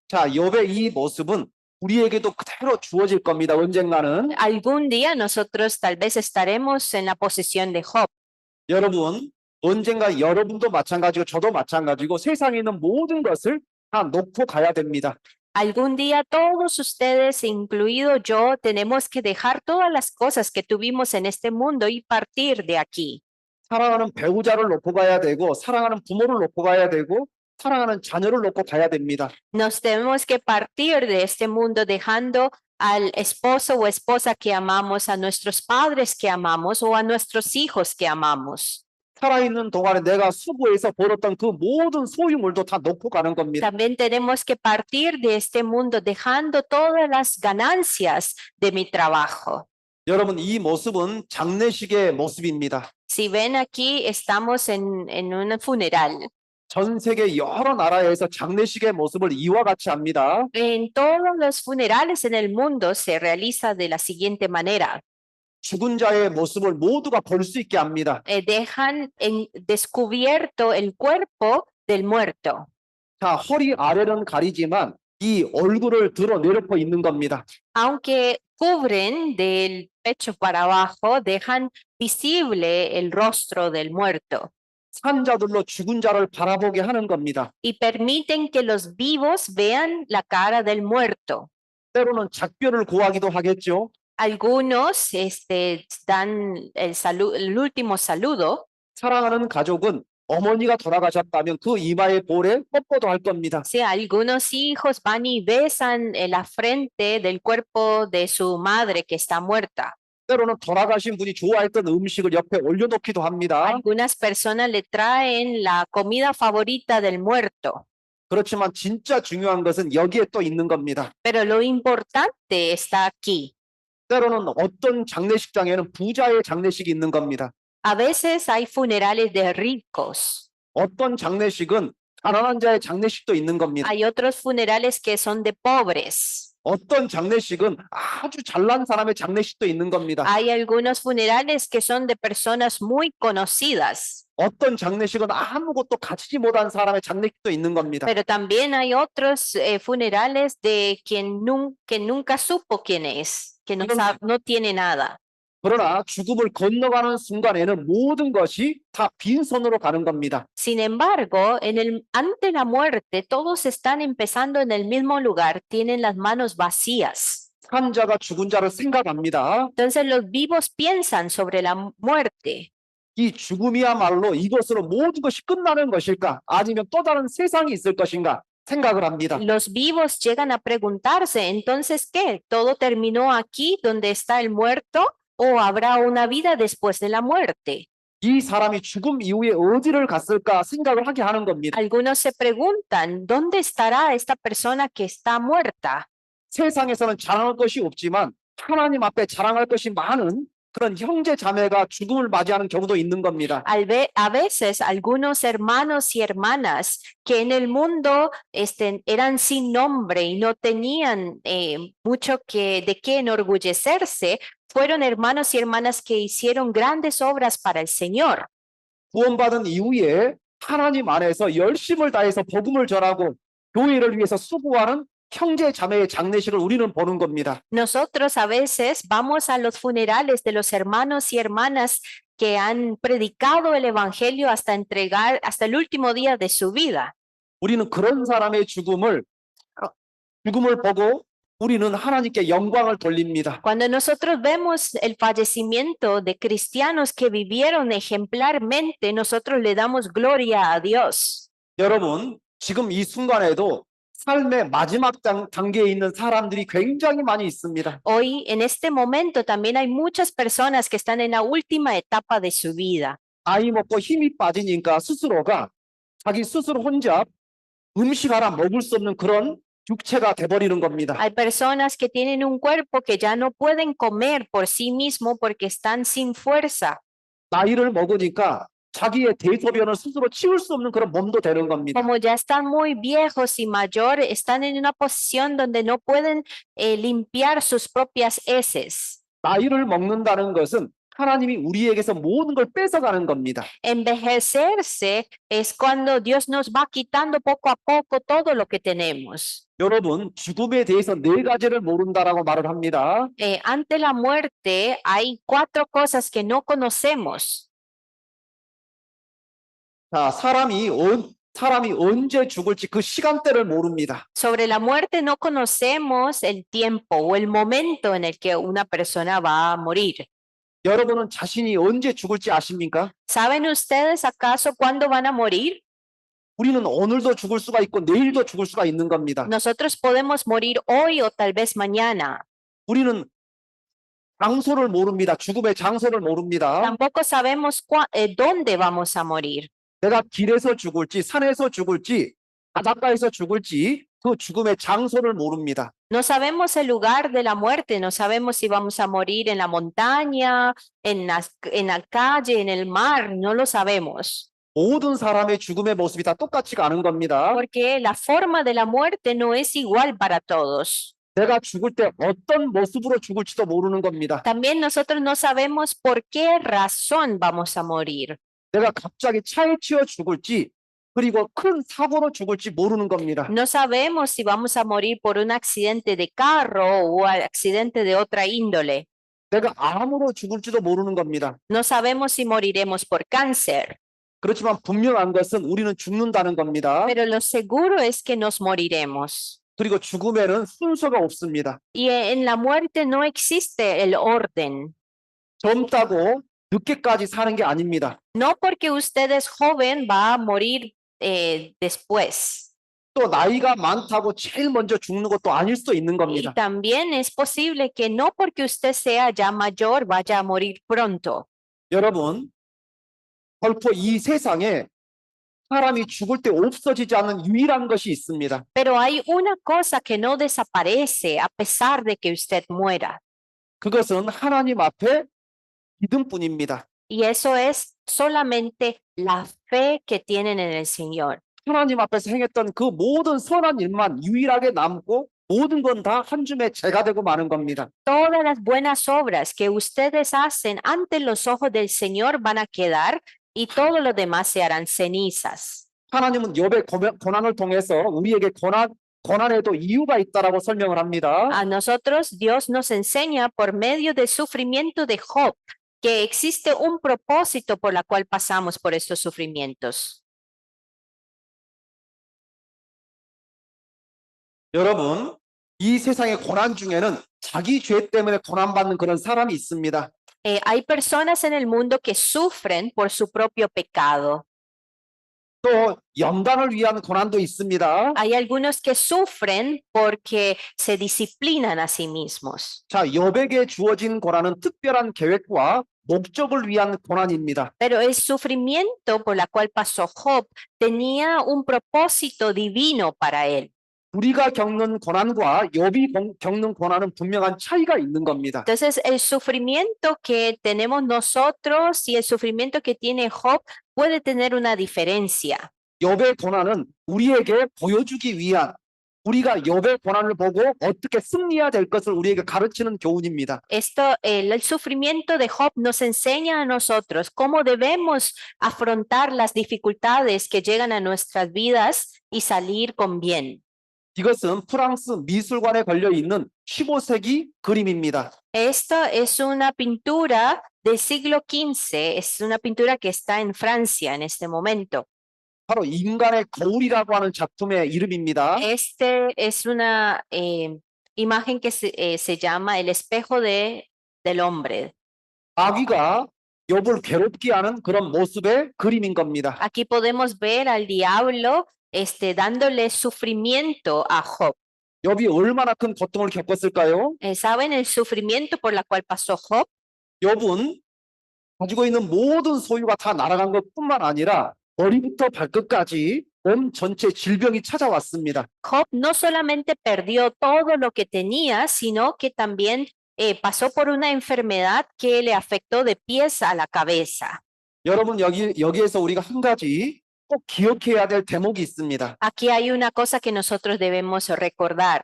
자, 욥의 이 모습은 우리에게도 그대로 주어질 겁니다. 언젠가는. Algún día nosotros tal vez estaremos en la posición de Job. 여러분, 언젠가 여러분도 마찬가지고 저도 마찬가지고 세상에 있는 모든 것을 다 놓고 가야 됩니다. Algún día todos ustedes, incluido yo, tenemos que dejar todas las cosas que tuvimos en este mundo y partir de aquí. 사랑하는 배우자를 놓고 가야 되고 사랑하는 부모를 놓고 가야 되고 사랑하는 자녀를 놓고 가야 됩니다. Nos tenemos que partir de este mundo dejando al esposo o esposa que amamos, a nuestros padres que amamos o a nuestros hijos que amamos. 살아있는 동안에 내가 수고해서 벌었던 그 모든 소유물도 다 놓고 가는 겁니다. También tenemos que partir de este mundo dejando todas las ganancias de mi trabajo. 여러분, 이 모습은 장례식의 모습입니다. Si ven aquí, estamos en un funeral. 전 세계 여러 나라에서 장례식의 모습을 이와 같이 합니다. En todos los funerales en el mundo se realiza de la siguiente manera. 죽은 자의 모습을 모두가 볼 수 있게 합니다. Dejan descubierto el cuerpo del muerto. 자, 허리 아래는 가리지만 이 얼굴을 드러내놓고 있는 겁니다. Aunque cubren del pecho para abajo, dejan visible el rostro del muerto 산자들로 죽은 자를 바라보게 하는 겁니다. y permiten que los vivos vean la cara del muerto. 때로는 작별을 구하기도 하겠죠. Algunos dan el último saludo. 사랑하는 가족은 어머니가 돌아가셨다면 그 이마에 볼에 뽀뽀도 할 겁니다. Sí, algunos hijos van y besan la frente del cuerpo de su madre que está muerta. 때로는 돌아가신 분이 좋아했던 음식을 옆에 올려놓기도 합니다. Algunas personas le traen la comida favorita del muerto. 그렇지만 진짜 중요한 것은 여기에 또 있는 겁니다. Pero lo importante está aquí. 때로는 어떤 장례식장에는 부자의 장례식이 있는 겁니다. A veces hay funerales de ricos. 어떤 장례식은 가난한 자의 장례식도 있는 겁니다. Hay otros funerales que son de pobres. 어떤 장례식은 아주 잘난 사람의 장례식도 있는 겁니다. Hay algunos funerales que son de personas muy conocidas. 어떤 장례식은 아무것도 가지지 못한 사람의 장례식도 있는 겁니다. Pero también hay otros funerales de quien nunca supo quién es, que no tiene nada. 그러나 죽음을 건너가는 순간에는 모든 것이 다 빈손으로 가는 겁니다. Sin embargo, ante la muerte, todos están empezando en el mismo lugar, tienen las manos vacías. 산자가 죽은 자를 생각합니다. Entonces los vivos piensan sobre la muerte. 이 죽음이야말로 이것으로 모든 것이 끝나는 것일까? 아니면 또 다른 세상이 있을 것인가? 생각을 합니다. Los vivos llegan a preguntarse, entonces, ¿qué? ¿Todo terminó aquí donde está el muerto? ¿O habrá una vida después de la muerte? 이 사람이 죽음 이후에 어디를 갔을까 생각을 하게 하는 겁니다. Algunos se preguntan, ¿dónde estará esta persona que está muerta? 세상에서는 자랑할 것이 없지만 하나님 앞에 자랑할 것이 많은 그런 형제 자매가 죽음을 맞이하는 경우도 있는 겁니다. A veces algunos hermanos y hermanas que en el mundo eran sin nombre y no tenían mucho de qué enorgullecerse, fueron hermanos y hermanas que hicieron grandes obras para el Señor. 구원받은 이후에 하나님 안에서 열심을 다해서 복음을 전하고 교회를 위해서 수고하는 형제 자매의 장례식을 우리는 보는 겁니다. Nosotros a veces vamos a los funerales de los hermanos y hermanas que han predicado el evangelio hasta el último día de su vida. 우리는 그런 사람의 죽음을 보고 우리는 하나님께 영광을 돌립니다. Cuando nosotros vemos el fallecimiento de cristianos que vivieron ejemplarmente, nosotros le damos gloria a Dios. 여러분, 지금 이 순간에도 삶의 마지막 단계에 있는 사람들이 굉장히 많이 있습니다. Hoy, en este momento, también hay muchas personas que están en la última etapa de su vida. 나이 먹고 힘이 빠지니까 스스로가 자기 스스로 혼자 음식 하나 먹을 수 없는 그런 육체가 돼버리는 겁니다. Hay personas que tienen un cuerpo que ya no pueden comer por sí mismo porque están sin fuerza. 나이를 먹으니까 자기의 대소변을 스스로 치울 수 없는 그런 몸도 되는 겁니다. Como ya están muy viejos y mayores, están en una posición donde no pueden limpiar sus propias heces. 나이를 먹는다는 것은 하나님이 우리에게서 모든 걸 뺏어가는 겁니다. Envejecerse es cuando Dios nos va quitando poco a poco todo lo que tenemos. 여러분, 죽음에 대해서 네 가지를 모른다라고 말을 합니다. Ante la muerte hay 4 cosas que no conocemos. 자, 사람이 언제 죽을지 그 시간대를 모릅니다. Sobre la muerte no conocemos el tiempo o el momento en el que una persona va a morir. 여러분은 자신이 언제 죽을지 아십니까? ¿Saben ustedes acaso cuándo van a morir? 우리는 오늘도 죽을 수가 있고 내일도 죽을 수가 있는 겁니다. Nosotros podemos morir hoy o tal vez mañana. 우리는 장소를 모릅니다. 죽음의 장소를 모릅니다. Tampoco sabemos dónde vamos a morir. 내가 길에서 죽을지 산에서 죽을지 바닷가에서 죽을지 그 죽음의 장소를 모릅니다. No sabemos el lugar de la muerte, no sabemos si vamos a morir en la montaña, en la calle, en el mar, no lo sabemos. 모든 사람의 죽음의 모습이 다 똑같지가 않은 겁니다. Porque la forma de la muerte no es igual para todos. 내가 죽을 때 어떤 모습으로 죽을지도 모르는 겁니다. También nosotros no sabemos por qué razón vamos a morir. 내가 갑자기 차에 치여 죽을지 그리고 큰 사고로 죽을지 모르는 겁니다. No sabemos si vamos a morir por un accidente de carro o accidente de otra índole. 내가 암으로 죽을지도 모르는 겁니다. No sabemos si moriremos por cáncer. 그렇지만 분명한 것은 우리는 죽는다는 겁니다. Pero lo seguro es que nos moriremos. 그리고 죽음에는 순서가 없습니다. Y en la muerte no existe el orden. 젊다고 늦게까지 사는 게 아닙니다. No porque usted es joven va a morir después. 또 나이가 많다고 제일 먼저 죽는 것도 아닐 수도 있는 Y 겁니다. también es posible que no porque usted sea ya mayor vaya a morir pronto. 여러분, 결코 이 세상에 사람이 죽을 때 없어지지 않는 유일한 것이 있습니다. Pero hay una cosa que no desaparece a pesar de que usted muera. 그것은 하나님 앞에 믿음뿐입니다. Y eso es solamente la fe que tienen en el Señor. 하나님 앞에서 행했던 그 모든 선한 일만 유일하게 남고 모든 건 다 한 줌의 재가 되고 마는 겁니다. Todas las buenas obras que ustedes hacen ante los ojos del Señor van a quedar y todo lo demás se harán cenizas. 하나님은 욥의 고난을 통해서 우리에게 고난에도 이유가 있다라고 설명을 합니다. A nosotros Dios nos enseña por medio del sufrimiento de Job que existe un propósito por la cual pasamos por estos sufrimientos. 여러분, 이 세상의 고난 중에는 자기 죄 때문에 고난받는 그런 사람이 있습니다. Hay personas en el mundo que sufren por su propio pecado. 또 영광을 위한 고난도 있습니다. Hay algunos que sufren porque se disciplinan a sí mismos. 자, 욥에게 주어진 고난은 특별한 계획과 목적을 위한 고난입니다. Pero el sufrimiento por la cual pasó Job tenía un propósito divino para él. 우리가 겪는 고난과 욥이 겪는 고난은 분명한 차이가 있는 겁니다. Entonces, el sufrimiento que tenemos nosotros y el sufrimiento que tiene Job puede tener una diferencia. 욥의 고난은 우리에게 보여주기 위한 우리가 욥의 고난을 보고 어떻게 승리해야 될 것을 우리에게 가르치는 교훈입니다. El sufrimiento de Job nos enseña a nosotros cómo debemos afrontar las dificultades que llegan a nuestras vidas y salir con bien. 이것은 프랑스 미술관에 걸려 있는 15세기 그림입니다. Esta es una pintura del siglo XV, es una pintura que está en Francia en este momento. 바로 인간의 거울이라고 하는 작품의 이름입니다. Este es una imagen que se llama el espejo del hombre. 마귀가 욥을 괴롭게 하는 그런 모습의 그림인 겁니다. Aquí podemos ver al diablo dándole sufrimiento a Job. 욥이 얼마나 큰 고통을 겪었을까요? ¿Saben el sufrimiento por la cual pasó Job? 욥은 가지고 있는 모든 소유가 다 날아간 것뿐만 아니라 머리부터 발끝까지 몸 전체 질병이 찾아왔습니다. Job no solamente perdió todo lo que tenía, sino que también pasó por una enfermedad que le afectó de pies a la cabeza. 여러분 여기에서 우리가 한 가지 꼭 기억해야 될 대목이 있습니다. Aquí hay una cosa que nosotros debemos recordar.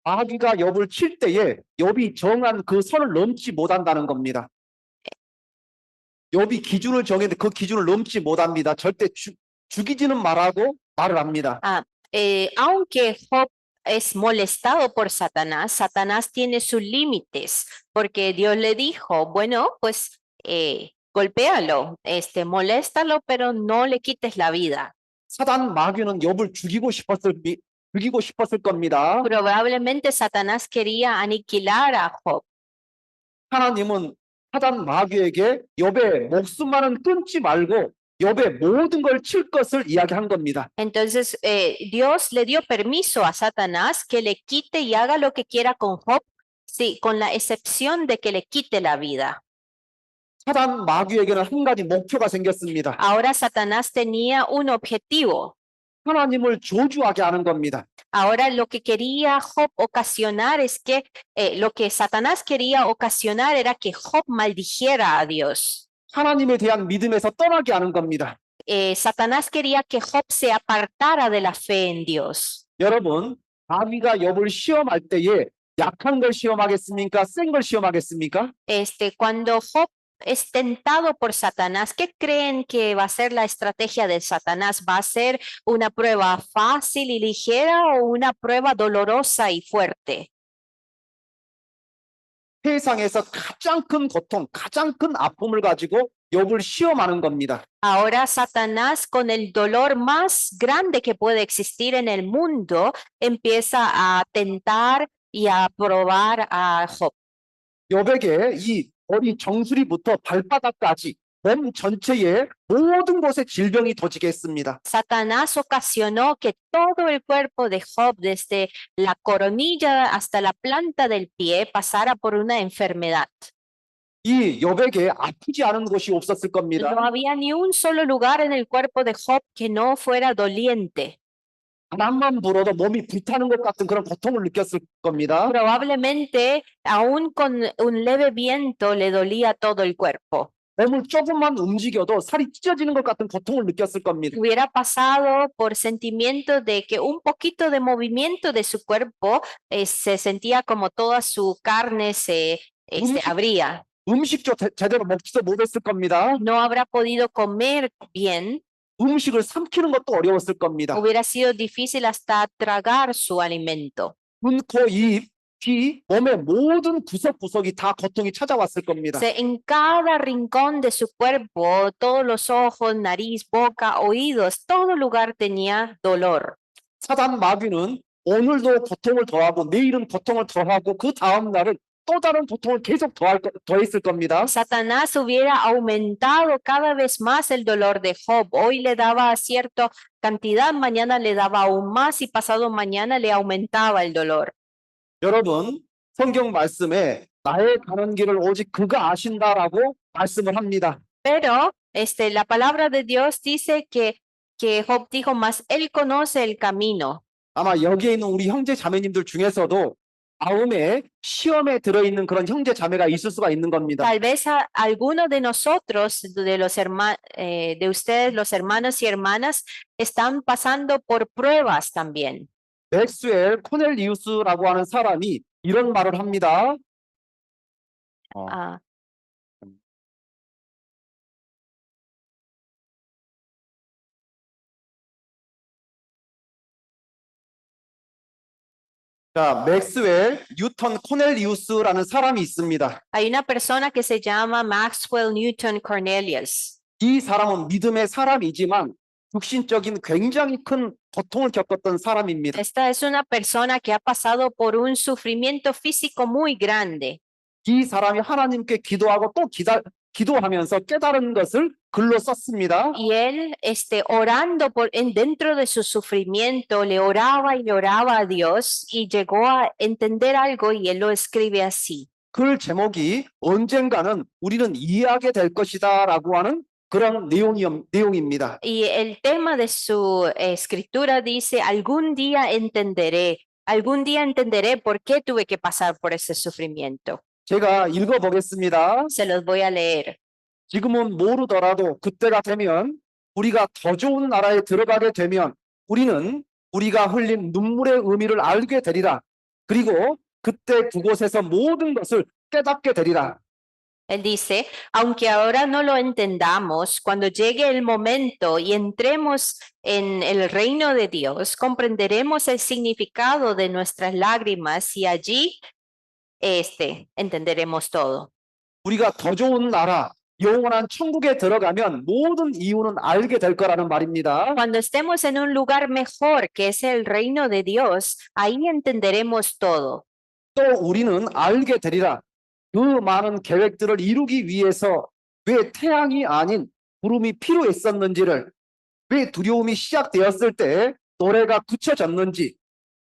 마귀가 욥을 칠 때에 욥이 정한 그 선을 넘지 못한다는 겁니다. 욥이 기준을 정했는데 그 기준을 넘지 못합니다. 절대 죽이지는 말라고 말을 합니다. Aunque Job es molestado por Satanás, Satanás tiene sus límites, porque Dios le dijo, bueno, pues golpéalo, moléstalo, pero no le quites la vida. 사단 마귀는 욥을 죽이고 싶었을 겁니다. Probablemente Satanás quería aniquilar a Job. 하나님은 사단 마귀에게 욥의 목숨만은 끊지 말고 욥의 모든 걸 칠 것을 이야기한 겁니다. Entonces Dios le dio permiso a Satanás que le quite y haga lo que quiera con Job, sí, con la excepción de que le quite la vida. 사단 마귀에게는 한 가지 목표가 생겼습니다. Ahora Satanás tenía un objetivo. 하나님을 저주하게 하는 겁니다. Ahora lo que quería Job ocasionar es que lo que Satanás quería ocasionar era que Job maldijera a Dios. 하나님에 대한 믿음에서 떠나게 하는 겁니다. Satanás quería que Job se apartara de la fe en Dios. 여러분, 마귀가 욥을 시험할 때에 약한 걸 시험하겠습니까? 센 걸 시험하겠습니까? Cuando Job es tentado por Satanás, ¿qué creen que va a ser la estrategia de Satanás? ¿Va a ser una prueba fácil y ligera o una prueba dolorosa y fuerte? 세상에서 가장 큰 고통, 가장 큰 아픔을 가지고 욥을 시험하는 겁니다. Ahora Satanás, con el dolor más grande que puede existir en el mundo, empieza a tentar y a probar a Job. 욥에게 이 머리 정수리부터 발바닥까지 몸 전체에 모든 곳에 질병이 도지게 했습니다. Satanás ocasionó que todo el cuerpo de Job, desde la coronilla hasta la planta del pie, pasara por una enfermedad. 이 욥에게 아프지 않은 곳이 없었을 겁니다. No había ni un solo lugar en el cuerpo de Job que no fuera doliente. 바람만 불어도 몸이 불타는 것 같은 그런 고통을 느꼈을 겁니다. Probablemente, aún con un leve viento, le dolía todo el cuerpo. 몸을 조금만 움직여도 살이 찢어지는 것 같은 고통을 느꼈을 겁니다. Hubiera pasado por sentimiento de que un poquito de movimiento de su cuerpo se sentía como toda su carne se abría. 음식도 제대로 먹지도 못했을 겁니다. No habrá podido comer bien. 음식을 삼키는 것도 어려웠을 겁니다. Hubiera sido difícil hasta tragar su alimento. 눈, 코, 입, 귀, 몸의 모든 구석구석이 다 고통이 찾아왔을 겁니다. En cada rincón de su cuerpo, todos los ojos, nariz, boca, oídos, todo lugar tenía dolor. 사단 마귀는 오늘도 고통을 더하고 내일은 고통을 더하고 그 다음 날은 또 다른 고통을 계속 더했을 겁니다. Satanás hubiera aumentado cada vez más el dolor de Job. Hoy le daba cierta cantidad, mañana le daba aún más y pasado mañana le aumentaba el dolor. 여러분, 성경 말씀에 나의 가는 길을 오직 그가 아신다라고 말씀을 합니다. Pero la palabra de Dios dice que Job dijo, mas él conoce el camino. 아마 여기에 있는 우리 형제 자매님들 중에서도 다음에 시험에 들어있는 그런 형제 자매가 있을 수가 있는 겁니다. Tal vez alguno de nosotros, de ustedes, los hermanos y hermanas, están pasando por pruebas también. 맥스웰 코넬리우스라고 하는 사람이 이런 말을 합니다. 자, 맥스웰 뉴턴 코넬리우스라는 사람이 있습니다. Hay una persona que se llama Maxwell Newton Cornelius. 이 사람은 믿음의 사람이지만 육신적인 굉장히 큰 고통을 겪었던 사람입니다. Esta es una persona que ha pasado por un sufrimiento físico muy grande. 이 사람이 하나님께 기도하고 또 기도하면서 깨달은 것을 글로 썼습니다. Y él, orando dentro de su sufrimiento, le oraba y le oraba a Dios y llegó a entender algo y él lo escribe así. 글 제목이 언젠가는 우리는 이해하게 될 것이다라고 하는 그런 내용입니다. Y el tema de su escritura dice, algún día entenderé por qué tuve que pasar por ese sufrimiento. 제가 읽어보겠습니다. Se los voy a leer. 지금은 모르더라도 그때가 되면 우리가 더 좋은 나라에 들어가게 되면 우리는 우리가 흘린 눈물의 의미를 알게 되리라. 그리고 그때 그곳에서 모든 것을 깨닫게 되리라. Él dice, aunque ahora no lo entendamos, cuando llegue el momento y entremos en el reino de Dios, comprenderemos el significado de nuestras lágrimas y allí entenderemos todo. 우리가 더 좋은 나라, 영원한 천국에 들어가면 모든 이유는 알게 될 거라는 말입니다. Cuando estemos en un lugar mejor, que es el reino de Dios, ahí entenderemos todo. 또 우리는 알게 되리라. 그 많은 계획들을 이루기 위해서 왜 태양이 아닌 구름이 필요했었는지를, 왜 두려움이 시작되었을 때 노래가 굳혀졌는지,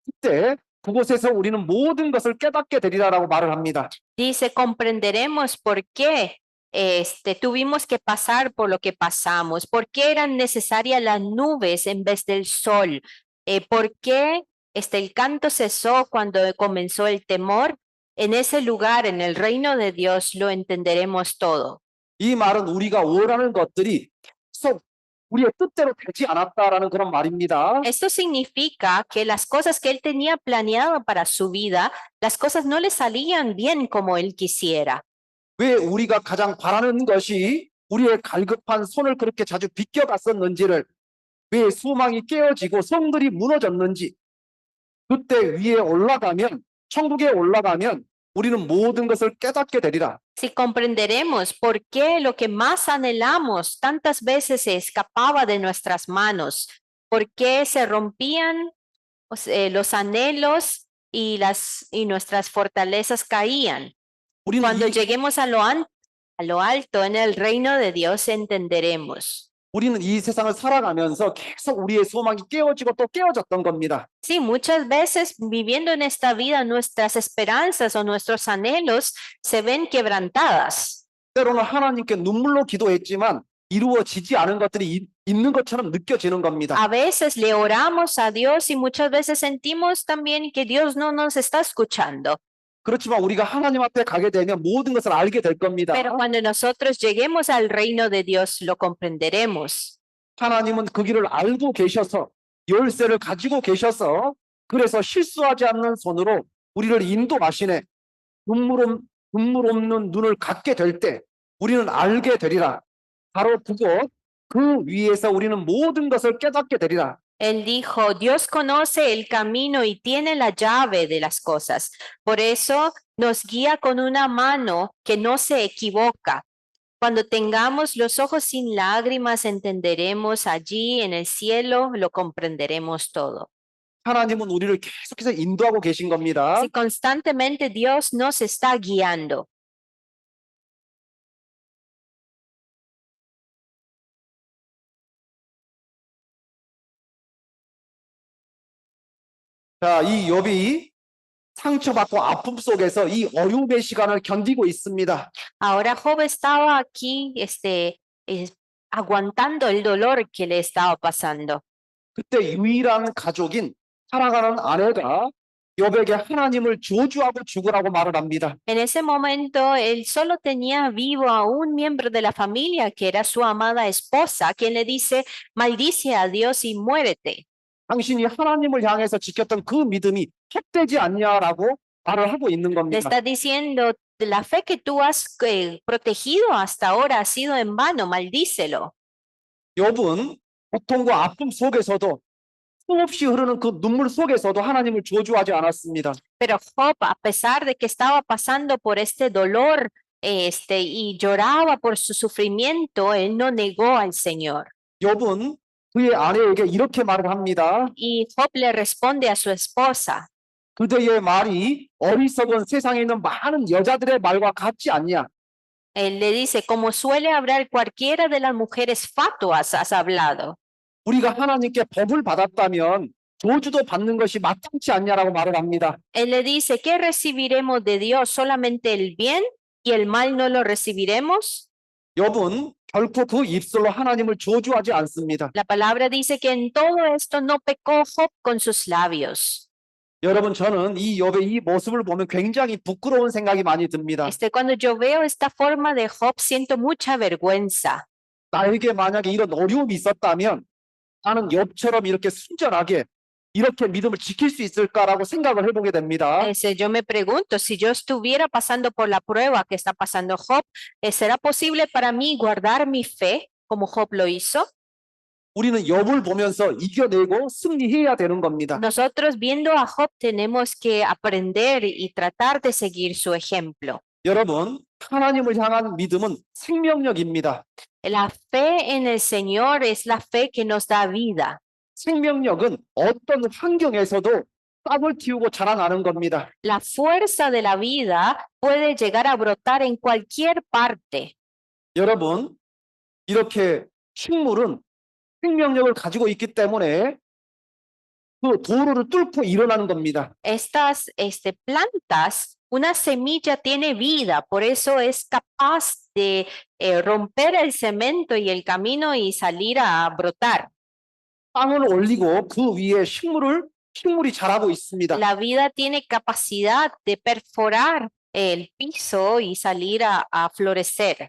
그때 그곳에서 우리는 모든 것을 깨닫게 되리라라고 말을 합니다. Dice, comprenderemos por qué tuvimos que pasar por lo que pasamos, por qué eran necesarias las nubes en vez del sol, por qué el canto cesó cuando comenzó el temor. En ese lugar, en el reino de Dios, lo entenderemos todo. 이 말은 우리가 원하는 것들이 계속 우리의 뜻대로 되지 않았다라는 그런 말입니다. Esto significa que las cosas que él tenía planeado para su vida, las cosas no le salían bien como él quisiera. 왜 우리가 가장 바라는 것이 우리의 갈급한 손을 그렇게 자주 비껴갔었는지를, 왜 소망이 깨어지고 성들이 무너졌는지, 그때 위에 올라가면, 천국에 올라가면 우리는 모든 것을 깨닫게 되리라. Si comprenderemos por qué lo que más anhelamos tantas veces se escapaba de nuestras manos, por qué se rompían los anhelos y nuestras fortalezas caían. 우리는 Cuando 이, lleguemos a lo alto en el reino de Dios entenderemos. 우리는 이 세상을 살아가면서 계속 우리의 소망이 깨어지고 또 깨어졌던 겁니다. Sí, muchas veces viviendo en esta vida nuestras esperanzas o nuestros anhelos se ven quebrantadas. 때로는 하나님께 눈물로 기도했지만 이루어지지 않은 것들이 있는 것처럼 느껴지는 겁니다. A veces le oramos a Dios y muchas veces sentimos también que Dios no nos está escuchando. 그렇지만 우리가 하나님 앞에 가게 되면 모든 것을 알게 될 겁니다. Pero cuando nosotros lleguemos al reino de Dios lo comprenderemos. 하나님은 그 길을 알고 계셔서, 열쇠를 가지고 계셔서, 그래서 실수하지 않는 손으로 우리를 인도하시네. 눈물 없는 눈을 갖게 될 때 우리는 알게 되리라. 바로 그곳, 그 위에서 우리는 모든 것을 깨닫게 되리라. Él dijo, Dios conoce el camino y tiene la llave de las cosas. Por eso nos guía con una mano que no se equivoca. Cuando tengamos los ojos sin lágrimas, entenderemos allí en el cielo, lo comprenderemos todo. 하나님은 우리를 계속해서 인도하고 계신 겁니다. Si constantemente Dios nos está guiando. 자, 이 욥이 상처받고 아픔 속에서 이 어려움의 시간을 견디고 있습니다. Ahora Job estaba aquí, aguantando el dolor que le estaba pasando. 그때 유일한 가족인 사랑하는 아내가 욥에게 하나님을 저주하고 죽으라고 말을 합니다. En ese momento, él solo tenía vivo a un miembro de la familia, que era su amada esposa, quien le dice, maldice a Dios y muérete. 당신이 하나님을 향해서 지켰던 그 믿음이 헛되지 않냐라고 말을 하고 있는 Le 겁니다. está diciendo, la fe que tú has protegido hasta ahora ha sido en vano, maldícelo. 욥은 고통과 아픔 속에서도, 수없이 흐르는 그 눈물 속에서도 하나님을 저주하지 않았습니다. Pero Job, a pesar de que estaba pasando por este dolor, y lloraba por su sufrimiento, él no negó al Señor. 욥은 그의 아내에게 이렇게 말을 합니다. Y Job le responde a su esposa, 그대의 말이 어리석은 세상에 있는 많은 여자들의 말과 같지 않냐? él le dice, como suele hablar cualquiera de las mujeres fatuas, has hablado. 우리가 하나님께 법을 받았다면 저주도 받는 것이 마땅치 않냐라고 말을 합니다. Él le dice, ¿qué recibiremos de Dios? ¿Solamente el bien y el mal no lo recibiremos? 욥은 결코 그 입술로 하나님을 저주하지 않습니다. La palabra dice que en todo esto no pecó Job con sus labios. 여러분, 저는 이 욥의 이 모습을 보면 굉장히 부끄러운 생각이 많이 듭니다. Cuando yo veo esta forma de Job, siento mucha vergüenza. 나에게 만약에 이런 어려움이 있었다면 나는 욥처럼 이렇게 순전하게 이렇게 믿음을 지킬 수 있을까라고 생각을 해보게 됩니다. Yo me pregunto, si yo estuviera pasando por la prueba que está pasando Job, ¿será posible para mí guardar mi fe como Job lo hizo? 우리는 욥을 보면서 이겨내고 승리해야 되는 겁니다. Nosotros viendo a Job tenemos que aprender y tratar de seguir su ejemplo. 여러분, 하나님을 향한 믿음은 생명력입니다. La fe en el Señor es la fe que nos da vida. 생명력은 어떤 환경에서도 싹을 틔우고 자라나는 겁니다. La fuerza de la vida puede llegar a brotar en cualquier parte. 여러분, 이렇게 식물은 생명력을 가지고 있기 때문에 그 도로를 뚫고 일어나는 겁니다. Estas plantas, una semilla tiene vida, por eso es capaz de romper el cemento y el camino y salir a brotar. 땅을 올리고 그 위에 식물이 자라고 있습니다. La vida tiene capacidad de perforar el piso y salir a florecer.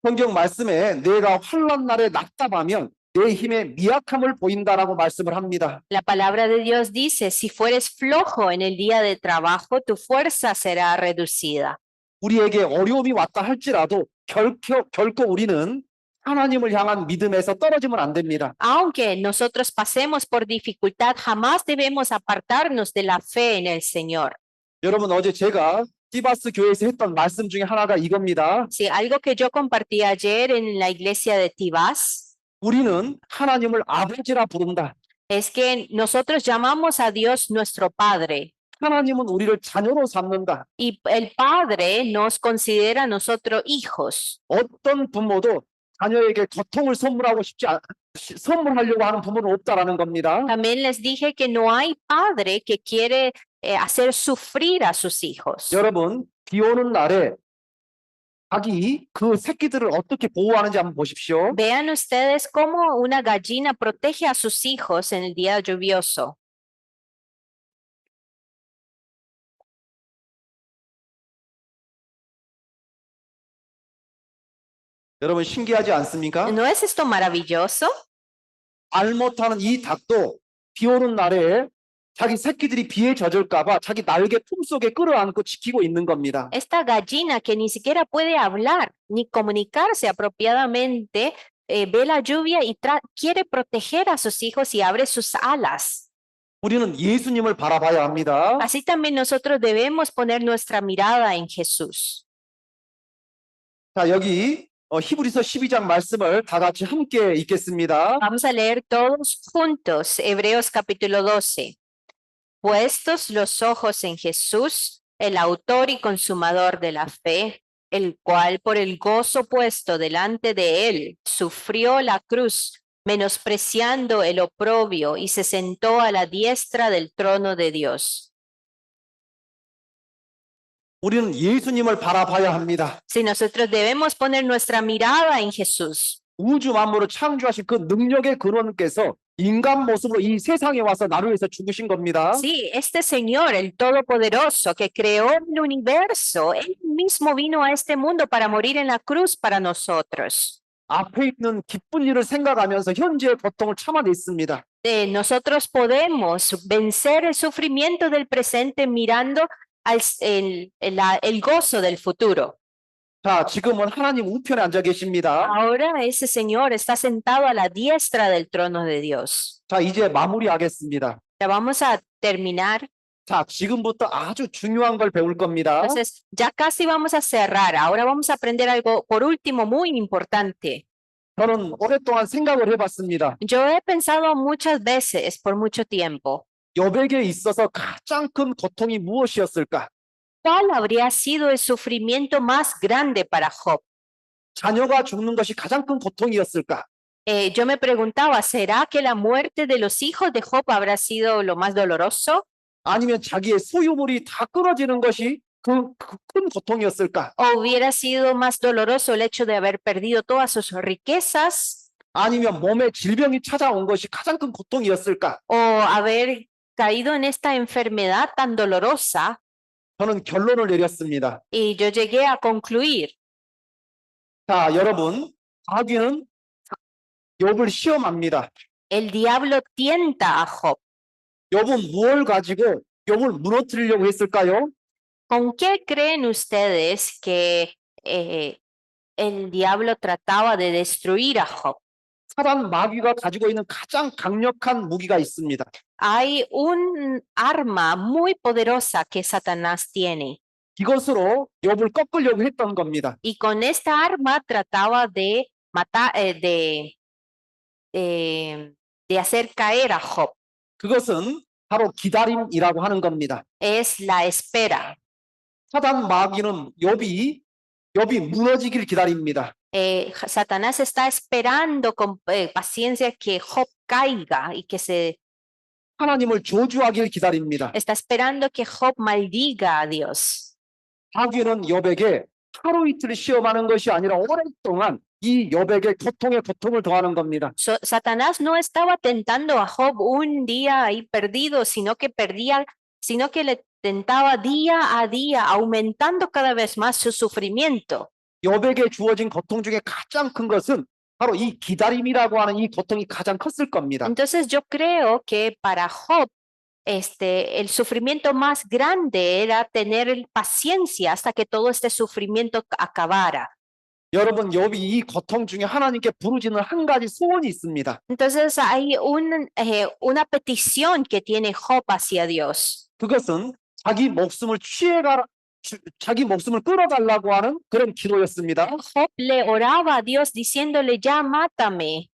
성경 말씀에 내가 환난 날에 낙담하면 내 힘의 미약함을 보인다라고 말씀을 합니다. La palabra de Dios dice, si fueres flojo en el día de trabajo, tu fuerza será reducida. 우리에게 어려움이 왔다 할지라도 결코 우리는 하나님을 향한 믿음에서 떨어지면 안 됩니다. Aunque nosotros pasemos por dificultad, jamás debemos apartarnos de la fe en el Señor. 여러분, 어제 제가 티바스 교회에서 했던 말씀 중에 하나가 이겁니다. Sí, algo que yo compartí ayer en la iglesia de Tibás 우리는 하나님을 아버지라 부른다. es que nosotros llamamos a Dios nuestro Padre 하나님은 우리를 자녀로 삼는다. y el Padre nos considera a nosotros hijos. 어떤 부모도 자녀에게 고통을 선물하려고 하는 부모는 없다라는 겁니다. También les dije que no hay padre que quiere hacer sufrir a sus hijos. 여러분, 비 오는 날에 닭이 그 새끼들을 어떻게 보호하는지 한번 보십시오. Vean ustedes cómo una gallina protege a sus hijos en el día lluvioso. 여러분, 신기하지 않습니까? ¿No es esto maravilloso? 알 못하는 이 닭도 비 오는 날에 자기 새끼들이 비에 젖을까 봐 자기 날개 품속에 끌어안고 지키고 있는 겁니다. Esta gallina que ni siquiera puede hablar ni comunicarse apropiadamente, ve la lluvia y quiere proteger a sus hijos y abre sus alas. 우리는 예수님을 바라봐야 합니다. Así también nosotros debemos poner nuestra mirada en Jesús. 자, 여기 히브리서 12장 말씀을 다 같이 함께 읽겠습니다. Vamos a leer todos juntos Hebreos capítulo 12. Puestos los ojos en Jesús, el autor y consumador de la fe, el cual por el gozo puesto delante de él sufrió la cruz, menospreciando el oprobio, y se sentó a la diestra del trono de Dios. 우리는 예수님을 바라봐야 합니다. Si nosotros debemos poner nuestra mirada en Jesús. 우주 만물을 창조하신 그 능력의 근원께서 인간 모습으로 이 세상에 와서 나를 위해서 죽으신 겁니다. Sí, este Señor, el Todopoderoso, que creó el universo, Él mismo vino a este mundo para morir en la cruz para nosotros. 앞에 있는 기쁜 일을 생각하면서 현재의 고통을 참아냈습니다. Nosotros podemos vencer el sufrimiento del presente mirando el gozo del futuro. 자, 지금은 하나님 우편에 앉아 계십니다. Ahora ese Señor está sentado a la diestra del trono de Dios. 자, 이제 마무리하겠습니다. Ya vamos a terminar. 자, 지금부터 아주 중요한 걸 배울 겁니다. Entonces, ya casi vamos a cerrar. Ahora vamos a aprender algo, por último, muy importante. 저는 오랫동안 생각을 해봤습니다. Yo he pensado muchas veces por mucho tiempo, 여백에 있어서 가장 큰 고통이 무엇이었을까? ¿cuál habría sido el sufrimiento más grande para Job? 자녀가 죽는 것이 가장 큰 고통이었을까? Yo me preguntaba, ¿será que la muerte de los hijos de Job habrá sido lo más doloroso? 아니면 자기의 소유물이 다 끊어지는 것이 그 큰 고통이었을까? ¿O hubiera sido más doloroso el hecho de haber perdido todas sus riquezas? 아니면 몸에 질병이 찾아온 것이 가장 큰 고통이었을까? ¿O haber caído en esta enfermedad tan dolorosa? 저는 결론을 내렸습니다. Y yo llegué a concluir, 자, 여러분, 마귀는 욥을 시험합니다. el diablo tienta a Job. 욥은 무엇을 가지고 욥을 무너뜨리려고 했을까요? ¿Con qué creen ustedes que el diablo trataba de destruir a Job? 사단 마귀가 가지고 있는 가장 강력한 무기가 있습니다. Hay un arma muy poderosa que Satanás tiene 이것으로 욥을 꺾으려고 했던 겁니다. y con esta arma trataba de matar, de hacer caer a Job. 그것은 바로 기다림이라고 하는 겁니다. Es la espera. 사단 마귀는 욥이 무너지길 기다립니다. Satanás está esperando con paciencia que Job caiga y que se 하나님을 저주하길 기다립니다. está esperando que Job maldiga a Dios. 마귀는 욥에게 하루 이틀 시험하는 것이 아니라 오랫동안 이 욥에게 고통에 고통을 더하는 겁니다. Satanás no estaba tentando a Job un día ahí perdido, sino que le tentaba día a día, aumentando cada vez más su sufrimiento. 욥에게 주어진 고통 중에 가장 큰 것은 바로 이 기다림이라고 하는 이 고통이 가장 컸을 겁니다. Entonces yo creo que para Job, el sufrimiento más grande era tener paciencia hasta que todo este sufrimiento acabara. 여러분, 욥이 이 고통 중에 하나님께 부르짖는 한 가지 소원이 있습니다. Entonces hay una petición que tiene Job hacia Dios. 그것은 자기 목숨을 끌어달라고 하는 그런 기도였습니다. Job le oraba a Dios diciéndole, ya mátame.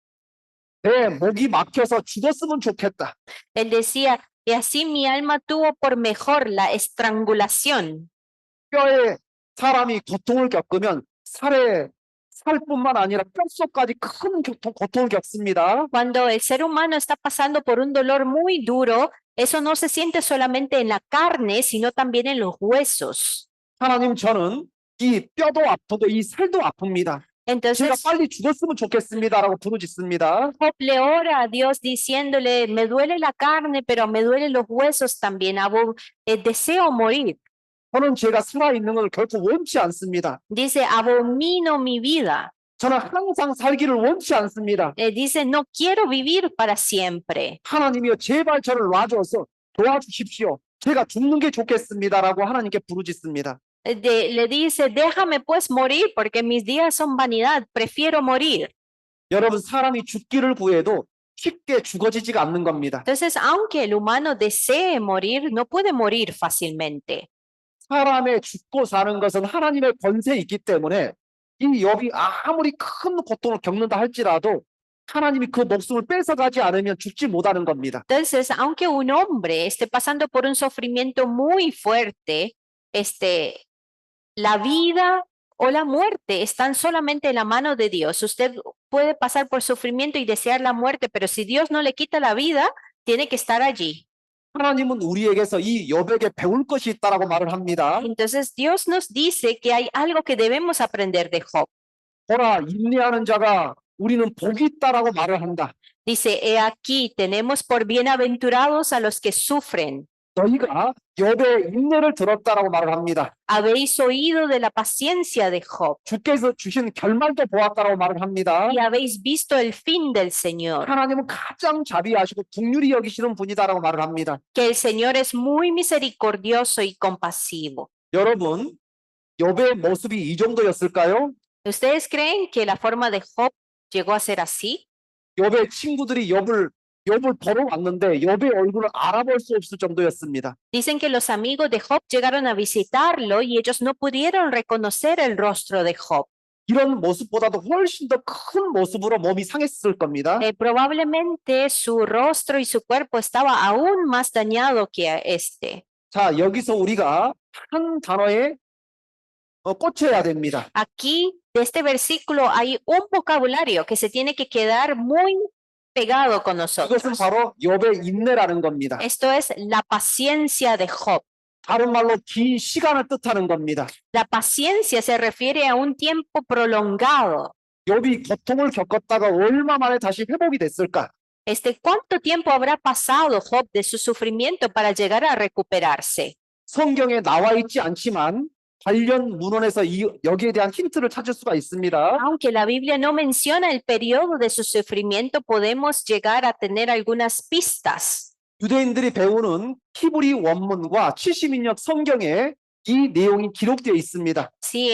내 목이 막혀서 죽었으면 좋겠다. Él decía, y así mi alma tuvo por mejor la estrangulación. 뼈에 사람이 고통을 겪으면 살뿐만 아니라 뼛속까지 큰 고통을 겪습니다. Cuando el ser humano está pasando por un dolor muy duro, eso no se siente solamente en la carne, sino también en los huesos. 하나님, 저는 이 뼈도 아프고 이 살도 아픕니다. 제가 Entonces, 빨리 죽었으면 좋겠습니다라고 부르짖습니다. Job le ora a Dios diciéndole, me duele la carne, pero me duelen los huesos también. Deseo morir. 저는 제가 살아있는 걸 결코 원치 않습니다. Dice, abomino mi vida. 저는 항상 살기를 원치 않습니다. Dice, no quiero vivir para siempre. 하나님이여, 제발 저를 놔줘서 도와주십시오. 제가 죽는 게 좋겠습니다라고 하나님께 부르짖습니다. Le dice, déjame pues morir porque mis días son vanidad, prefiero morir. 여러분, 사람이 죽기를 구해도 쉽게 죽어지지가 않는 겁니다. Entonces, aunque el humano desee morir, no puede morir fácilmente. 사람의 죽고 사는 것은 하나님의 권세에 있기 때문에 이 욥이 아무리 큰 고통을 겪는다 할지라도 하나님이 그 목숨을 뺏어가지 않으면 죽지 못하는 겁니다. Entonces, aunque un hombre esté pasando por un sufrimiento muy fuerte, la vida o la muerte están solamente en la mano de Dios. Usted puede pasar por sufrimiento y desear la muerte, pero si Dios no le quita la vida, tiene que estar allí. 하나님은 우리에게서 이 욥에게 배울 것이 있다라고 말을 합니다. Entonces, Dios nos dice que hay algo que debemos aprender de Job. 보라, 인내하는 자가 우리는 복이 있다라고 말을 한다. Dice, he aquí, tenemos por bienaventurados a los que sufren. 너희가 욥의 인내를 들었다라고 말을 합니다. Habéis oído de la paciencia de Job 주께서 주신 결말도 보았다라고 말을 합니다. y habéis visto el fin del Señor, 하나님은 가장 자비하시고 긍휼히 여기시는 분이다라고 말을 합니다. que el Señor es muy misericordioso y compasivo. 여러분, 욥의 모습이 이 정도였을까요? ¿Ustedes creen que la forma de Job llegó a ser así? 욥의 친구들이 욥을 보러 왔는데 욥의 얼굴을 알아볼 수 없을 정도였습니다. Dicen que los amigos de Job llegaron a visitarlo y ellos no pudieron reconocer el rostro de Job. 이런 모습보다도 훨씬 더 큰 모습으로 몸이 상했을 겁니다. Probablemente su rostro y su cuerpo estaba aún más dañado que este. 자, 여기서 우리가 한 단어에 꽂혀야 됩니다. Aquí, de este versículo, hay un vocabulario que se tiene que quedar muy pegado con 이것은 nosotros. 바로 욥의 인내라는 겁니다. Esto es la paciencia de Job. 다른 말로 긴 시간을 뜻하는 겁니다. La paciencia se refiere a un tiempo prolongado. 욥이 고통을 겪었다가 얼마 만에 다시 회복이 됐을까? ¿Cuánto tiempo habrá pasado Job de su sufrimiento para llegar a recuperarse? 성경에 나와 있지 않지만 관련 문헌에서 여기에 대한 힌트를 찾을 수가 있습니다. Aunque la Biblia no menciona el periodo de su sufrimiento, podemos llegar a tener algunas pistas. 유대인들이 배우는 히브리 원문과 70인역 성경에 이 내용이 기록되어 있습니다. Sí,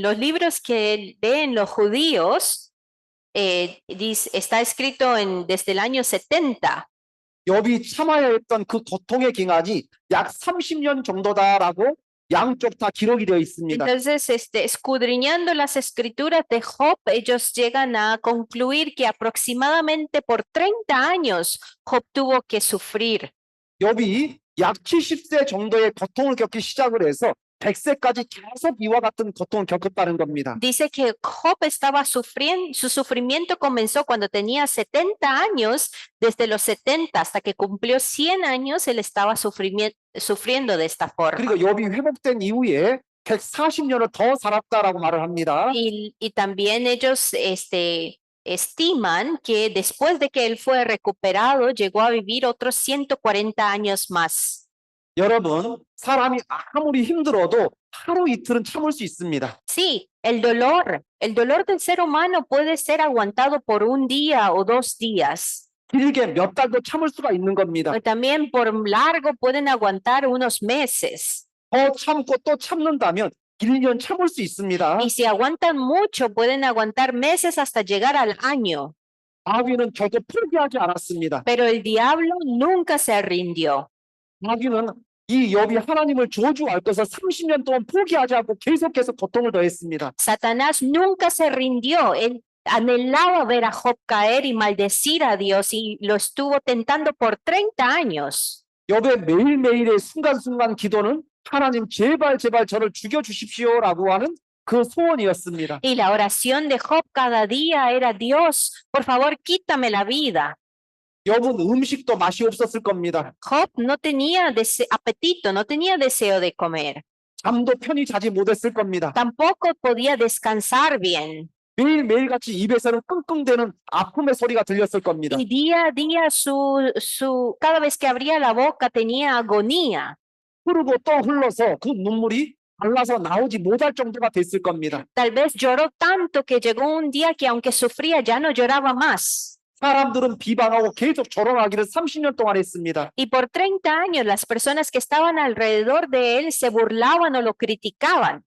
los libros que leen los judíos, está escrito desde el año 70. 욥이 참아야 했던 그 고통의 기간이 약 30년 정도다라고 양쪽 다 기록이 되어 있습니다. Entonces, escudriñando las escrituras de Job, ellos llegan a concluir que aproximadamente por 30 años Job tuvo que sufrir. 욥이 약 70세 정도의 고통을 겪기 시작을 해서 100세까지 계속 이와 같은 고통을 겪었다는 겁니다. Dice que Job estaba sufriendo, su sufrimiento comenzó cuando tenía 70 años, desde los 70 hasta que cumplió 100 años, él estaba sufriendo de esta forma. 그리고 욥이 회복된 이후에 140년을 더 살았다라고 말을 합니다. Y también ellos estiman que después de que él fue recuperado, llegó a vivir otros 140 años más. 여러분, 사람이 아무리 힘들어도 하루 이틀은 참을 수 있습니다. Sí, el dolor del ser humano puede ser aguantado por un día o 2 días. 길게 몇 달도 참을 수가 있는 겁니다. O también por largo pueden aguantar unos meses. 더 참고 또 참는다면 1년 참을 수 있습니다. Y si aguantan mucho, pueden aguantar meses hasta llegar al año. 마귀는 결코 포기하지 않았습니다. Pero el diablo nunca se rindió. 마귀는 이 욥이 하나님을 저주할 것을 30년 동안 포기하지 않고 계속해서 고통을 더했습니다. Satanás nunca se rindió. Él anhelaba ver a Job caer y maldecir a Dios y lo estuvo tentando por 30 años. 욥의 매일매일의 순간순간 기도는 하나님 제발 저를 죽여주십시오라고 하는 그 소원이었습니다. Y la oración de Job cada día era: Dios, por favor, quítame la vida. 욥은 음식도 맛이 없었을 겁니다. Job no tenía apetito, no tenía deseo de comer. 잠도 편히 자지 못했을 겁니다. Tampoco podía descansar bien. 매일매일같이 입에서는 끙끙대는 아픔의 소리가 들렸을 겁니다. Y día a día cada vez que abría la boca tenía agonía. 흐르고 또 흘러서 그 눈물이 말라서 나오지 못할 정도가 됐을 겁니다. Tal vez lloró tanto que llegó un día que aunque sufría ya no lloraba más. 사람들은 비방하고 계속 조롱하기를 30년 동안 했습니다. Y por 30 años las personas que estaban alrededor de él se burlaban o lo criticaban.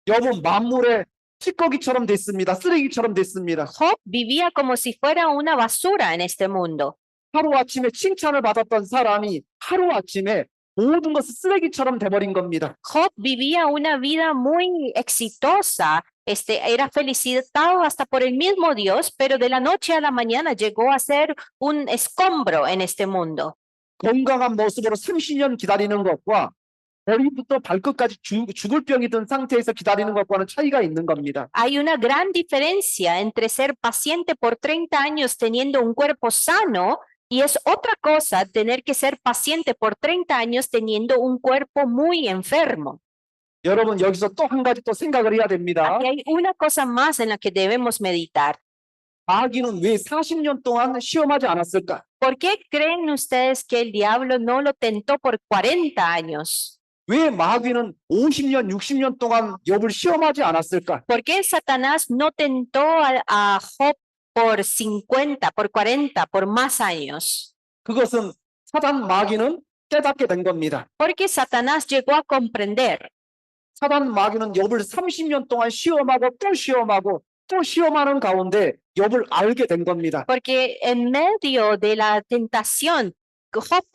욥은 만물의 찌꺼기처럼 됐습니다. 쓰레기처럼 됐습니다. Job vivía como si fuera una basura en este mundo. 하루아침에 칭찬을 받았던 사람이 하루아침에 모든 것이 쓰레기처럼 돼버린 겁니다. Job vivía una vida muy exitosa, era felicitado hasta por el mismo Dios, pero de la noche a la mañana llegó a ser un escombro en este mundo. 건강한 모습으로 30년 기다리는 것과 머리부터 발끝까지 죽을 병이 든 상태에서 기다리는 것과는 차이가 있는 겁니다. Hay una gran diferencia entre ser paciente por 30 años teniendo un cuerpo sano y es otra cosa tener que ser paciente por 30 años teniendo un cuerpo muy enfermo. 여러분 여기서 또 한 가지 또 생각을 해야 됩니다. Aquí hay una cosa más en la que debemos meditar. 마귀는 왜 40년 동안 시험하지 않았을까? ¿Por qué creen ustedes que el diablo no lo tentó por 40 años? 왜 마귀는 50년, 60년 동안 욥을 시험하지 않았을까? ¿Por qué Satanás no tentó a Job por 50, por 40, por más años? 그것은 사단 마귀는 깨닫게 된 겁니다. Porque Satanás llegó a comprender. 사단 마귀는 욥을 30년 동안 시험하고 또 시험하고 또 시험하는 가운데 욥을 알게 된 겁니다. Porque en medio de la tentación, Job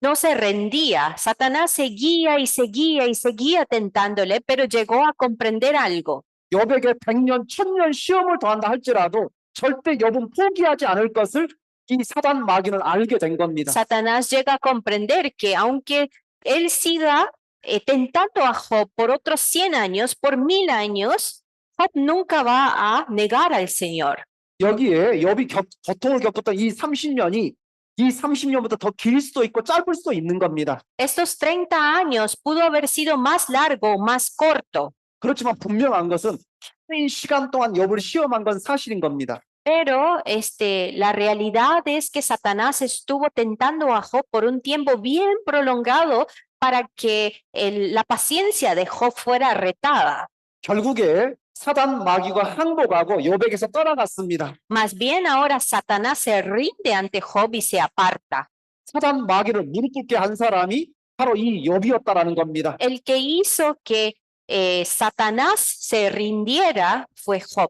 no se rendía. Satanás seguía y seguía y seguía tentándole, pero llegó a comprender algo. 욥에게 100년, 1000년 시험을 더한다 할지라도 절대 욥은 포기하지 않을 것을 이 사단 마귀는 알게 된 겁니다. Satanás llega a comprender que aunque él siga tentando a Job por otros 100 años, por 1000 años, Job nunca va a negar al Señor. 여기에 욥이 고통을 겪었던 이 30년이 이 30년보다 더 길 수도 있고 짧을 수도 있는 겁니다. Estos 30 años pudo haber sido más largo o más corto, 그렇지만 분명한 것은 긴 시간 동안 욥을 시험한 건 사실인 겁니다. pero la realidad es que Satanás estuvo tentando a Job por un tiempo bien prolongado para que la paciencia de Job fuera retada. 결국에 사단 마귀가 항복하고 욥에게서 떠나갔습니다. Más bien ahora Satanás se rinde ante Job y se aparta. 사단 마귀를 무릎 꿇게 한 사람이 바로 이 욥이었다라는 겁니다. El que hizo que Satanás se rindiera fue Job.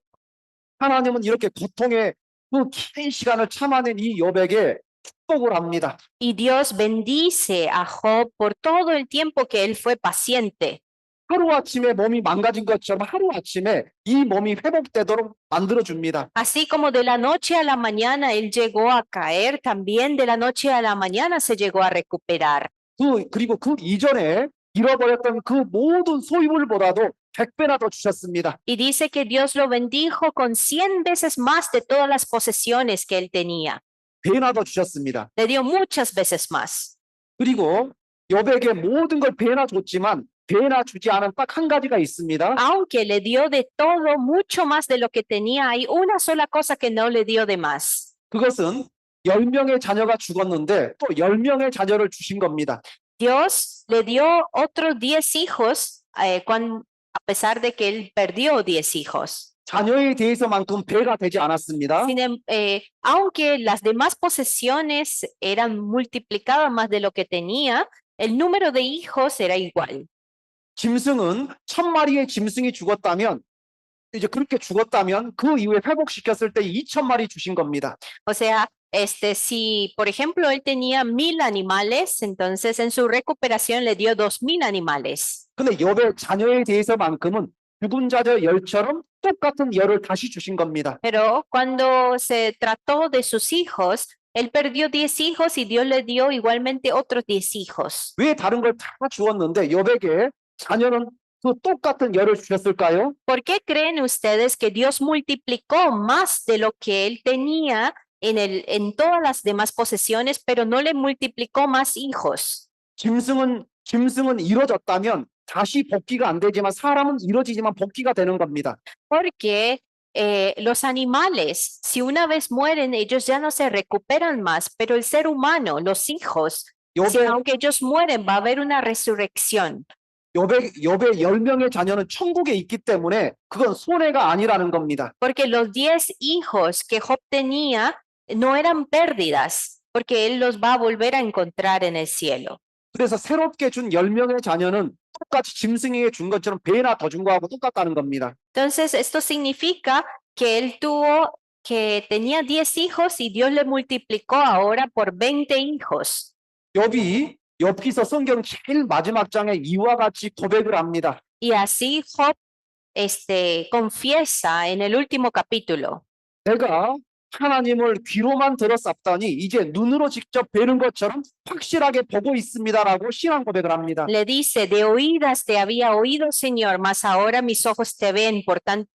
하나님은 이렇게 고통의 그 긴 시간을 참아낸 이 욥에게 축복을 합니다. Y Dios bendice a Job por todo el tiempo que él fue paciente. 하루아침에 몸이 망가진 것처럼 하루아침에 이 몸이 회복되도록 만들어줍니다. Así como de la noche a la mañana él llegó a caer, también de la noche a la mañana se llegó a recuperar. 그리고 그 이전에 잃어버렸던 그 모든 소유물보다도 100배나 더 주셨습니다. Y dice que Dios lo bendijo con 100 veces más de todas las posesiones que él tenía. 배나 더 주셨습니다. Le dio muchas veces más. 그리고 욥에게 모든 걸 배나 줬지만 배나 주지 않은 딱 한 가지가 있습니다. Aunque le dio de todo, mucho más de lo que tenía, hay una sola cosa que no le dio de más. 그것은 10명의 자녀가 죽었는데 또 10명의 자녀를 주신 겁니다. Dios le dio otros 10 hijos, a pesar de que él perdió 10 hijos. 자녀에 대해서만큼 배가 되지 않았습니다. Aunque las demás posesiones eran multiplicadas más de lo que tenía, el número de hijos era igual. 짐승은 1000마리의 짐승이 죽었다면 이제 그렇게 죽었다면 그 이후에 회복시켰을 때 2000마리 주신 겁니다. O sea, si por ejemplo él tenía 1000 animales, entonces en su recuperación le dio 2000 animales. 근데 욥의 자녀에 대해서만큼은 죽은 자녀 열처럼 똑같은 열을 다시 주신 겁니다. Pero cuando se trató de sus hijos, él perdió 10 hijos y Dios le dio igualmente otros 10 hijos. 왜 다른 걸 다 주었는데 욥에게 자녀는 그 똑같은 열을 주셨을까요? ¿Por qué creen ustedes que Dios multiplicó más de lo que él tenía en todas las demás posesiones, pero no le multiplicó más hijos? 짐승은 이루어졌다면 다시 복귀가 안 되지만 사람은 이루어지지만 복귀가 되는 겁니다. Porque los animales, si una vez mueren, ellos ya no se recuperan más, pero el ser humano, los hijos, aunque ellos mueren, va a haber una resurrección. 욥의 10명의 자녀는 천국에 있기 때문에 그건 손해가 아니라는 겁니다. Porque los 10 hijos que Job tenía no eran pérdidas, porque él los va a volver a encontrar en el cielo. 그래서 새롭게 준 10명의 자녀는 똑같이 짐승에게 준 것처럼 배나 더 준 거하고 똑같다는 겁니다. Entonces, esto significa que él tenía 10 hijos y Dios le multiplicó ahora por 20 hijos. 욥이 욥기서 성경 제일 마지막 장에 이와 같이 고백을 합니다. Y así Job confiesa en el último capítulo. 내가 하나님을 귀로만 들었었더니 이제 눈으로 직접 뵈는 것처럼 확실하게 보고 있습니다라고 신앙 고백을 합니다. Le dice, de oídas te había oído, Señor, mas ahora mis ojos te ven, por tanto.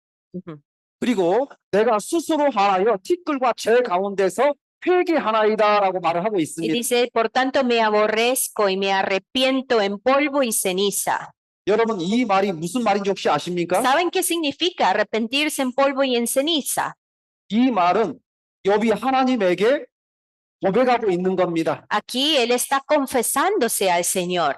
그리고 내가 스스로 하나여 티끌과 재 가운데서 회개하나이다라고 말을 하고 Y 있습니다. dice, por tanto me aborrezco y me arrepiento en polvo y ceniza. 여러분 이 말이 무슨 말인지 혹시 아십니까? ¿Saben qué significa arrepentirse en polvo y en ceniza? 이 말은 욥이 하나님에게 고백하고 있는 겁니다. Aquí él está confesándose al Señor.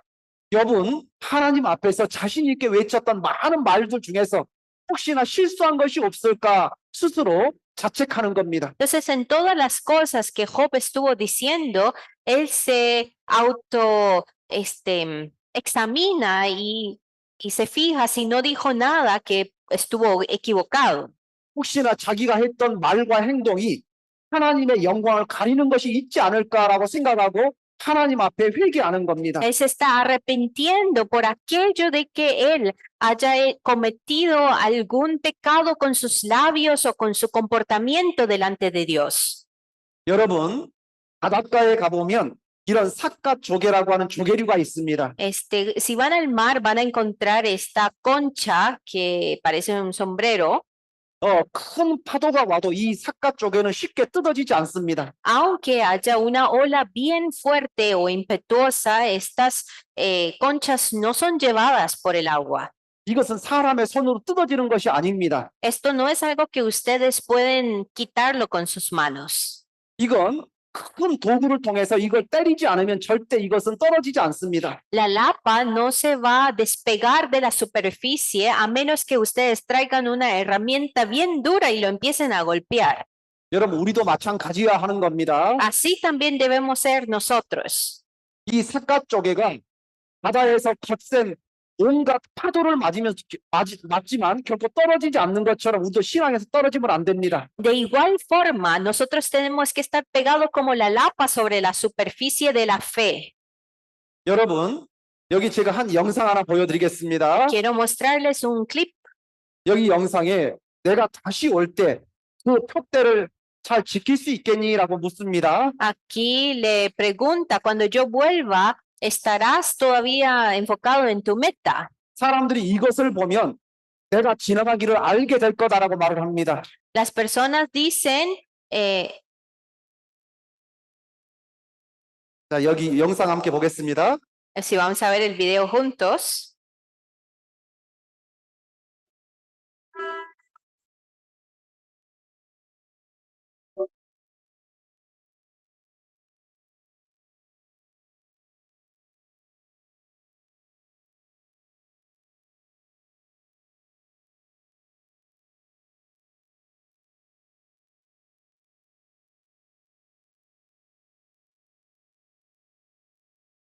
욥은 하나님 앞에서 자신 있게 외쳤던 많은 말들 중에서 혹시나 실수한 것이 없을까 스스로 자책하는 겁니다. Entonces, en todas las cosas que Job estuvo diciendo, él se examina y se fija si no dijo nada que estuvo equivocado. 혹시나 자기가 했던 말과 행동이 하나님의 영광을 가리는 것이 있지 않을까라고 생각하고 하나님 앞에 회개하는 겁니다. Él se está arrepintiendo por aquello de que él haya cometido algún pecado con sus labios o con su comportamiento delante de Dios. 여러분, 바닷가에 가보면 이런 삿갓조개라고 하는 조개류가 있습니다. Si van al mar, van a encontrar esta concha que parece un sombrero. 큰 파도가 와도 이 삿갓조개는 쉽게 뜯어지지 않습니다. Aunque haya una ola bien fuerte o impetuosa, estas conchas no son llevadas por el agua. 이것은 사람의 손으로 뜯어지는 것이 아닙니다. Esto no es algo que ustedes pueden quitarlo con sus manos. 이건 큰 도구를 통해서 이걸 때리지 않으면 절대 이것은 떨어지지 않습니다. La lapa no se va a despegar de la superficie a menos que ustedes traigan una herramienta bien dura y lo empiecen a golpear. 여러분, 우리도 마찬가지야 하는 겁니다. Así también debemos ser nosotros. 이 삿갓조개가 바다에서 거센 온갖 파도를 맞지만 결코 떨어지지 않는 것처럼 우리도 신앙에서 떨어지면 안 됩니다. De igual forma, nosotros tenemos que estar pegados como la lapa sobre la superficie de la fe. 여러분, 여기 제가 한 영상 하나 보여드리겠습니다. Quiero mostrarles un clip. 여기 영상에 내가 다시 올 때 그 표대를 잘 지킬 수 있겠니라고 묻습니다. Aquí le pregunta, cuando yo vuelva, ¿estarás todavía enfocado en tu meta? 사람들이 이것을 보면 내가 지나가기를 알게 될 거다라고 말을 합니다. Las personas dicen, 자, 여기 영상 함께 보겠습니다. si vamos a ver el video juntos.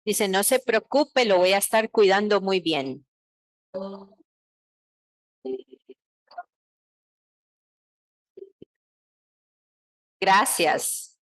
Dice, no se preocupe, lo voy a estar cuidando muy bien. Gracias.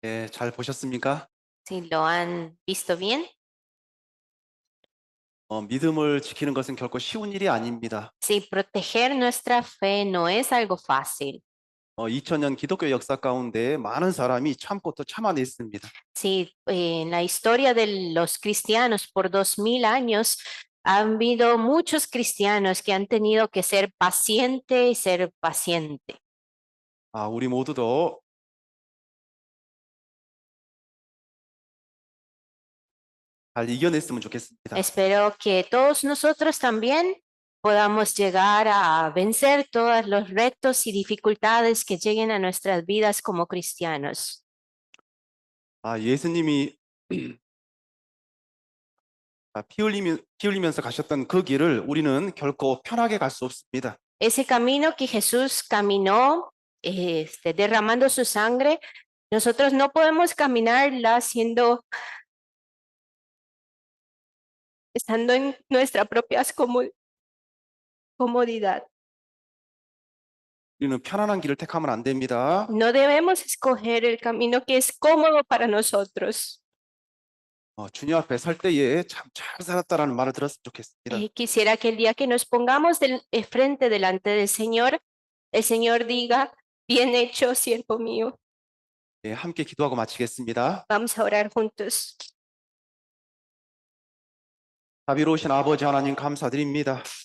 예, 잘 보셨습니까? Si lo han visto bien, 믿음을 지키는 것은 결코 쉬운 일이 아닙니다. si proteger nuestra fe no es algo fácil. 2000년 기독교 역사 가운데 많은 사람이 참고 또 참아냈습니다. Si en la historia de los cristianos por 2000 años han habido muchos cristianos que han tenido que ser paciente y ser paciente. 우리 모두도 잘 이겨냈으면 좋겠습니다. Espero que todos nosotros también podamos llegar a vencer todos los retos y dificultades que lleguen a nuestras vidas como cristianos. 예수님이 피 흘리면서 가셨던 그 길을 우리는 결코 편하게 갈 수 없습니다. Ese camino que Jesús caminó, derramando su sangre, nosotros no podemos caminarla estando en nuestra propia comodidad. 우리는 편안한 길을 택하면 안 됩니다. No debemos escoger el camino que es cómodo para nosotros. 주님 앞에 설 때에 참 잘 살았다라는 말을 들었으면 좋겠습니다. Quisiera que el día que nos pongamos frente delante del Señor, el Señor diga, bien hecho, siervo mío. 예, 함께 기도하고 마치겠습니다. Vamos a orar juntos. 자비로우신 아버지 하나님 감사드립니다.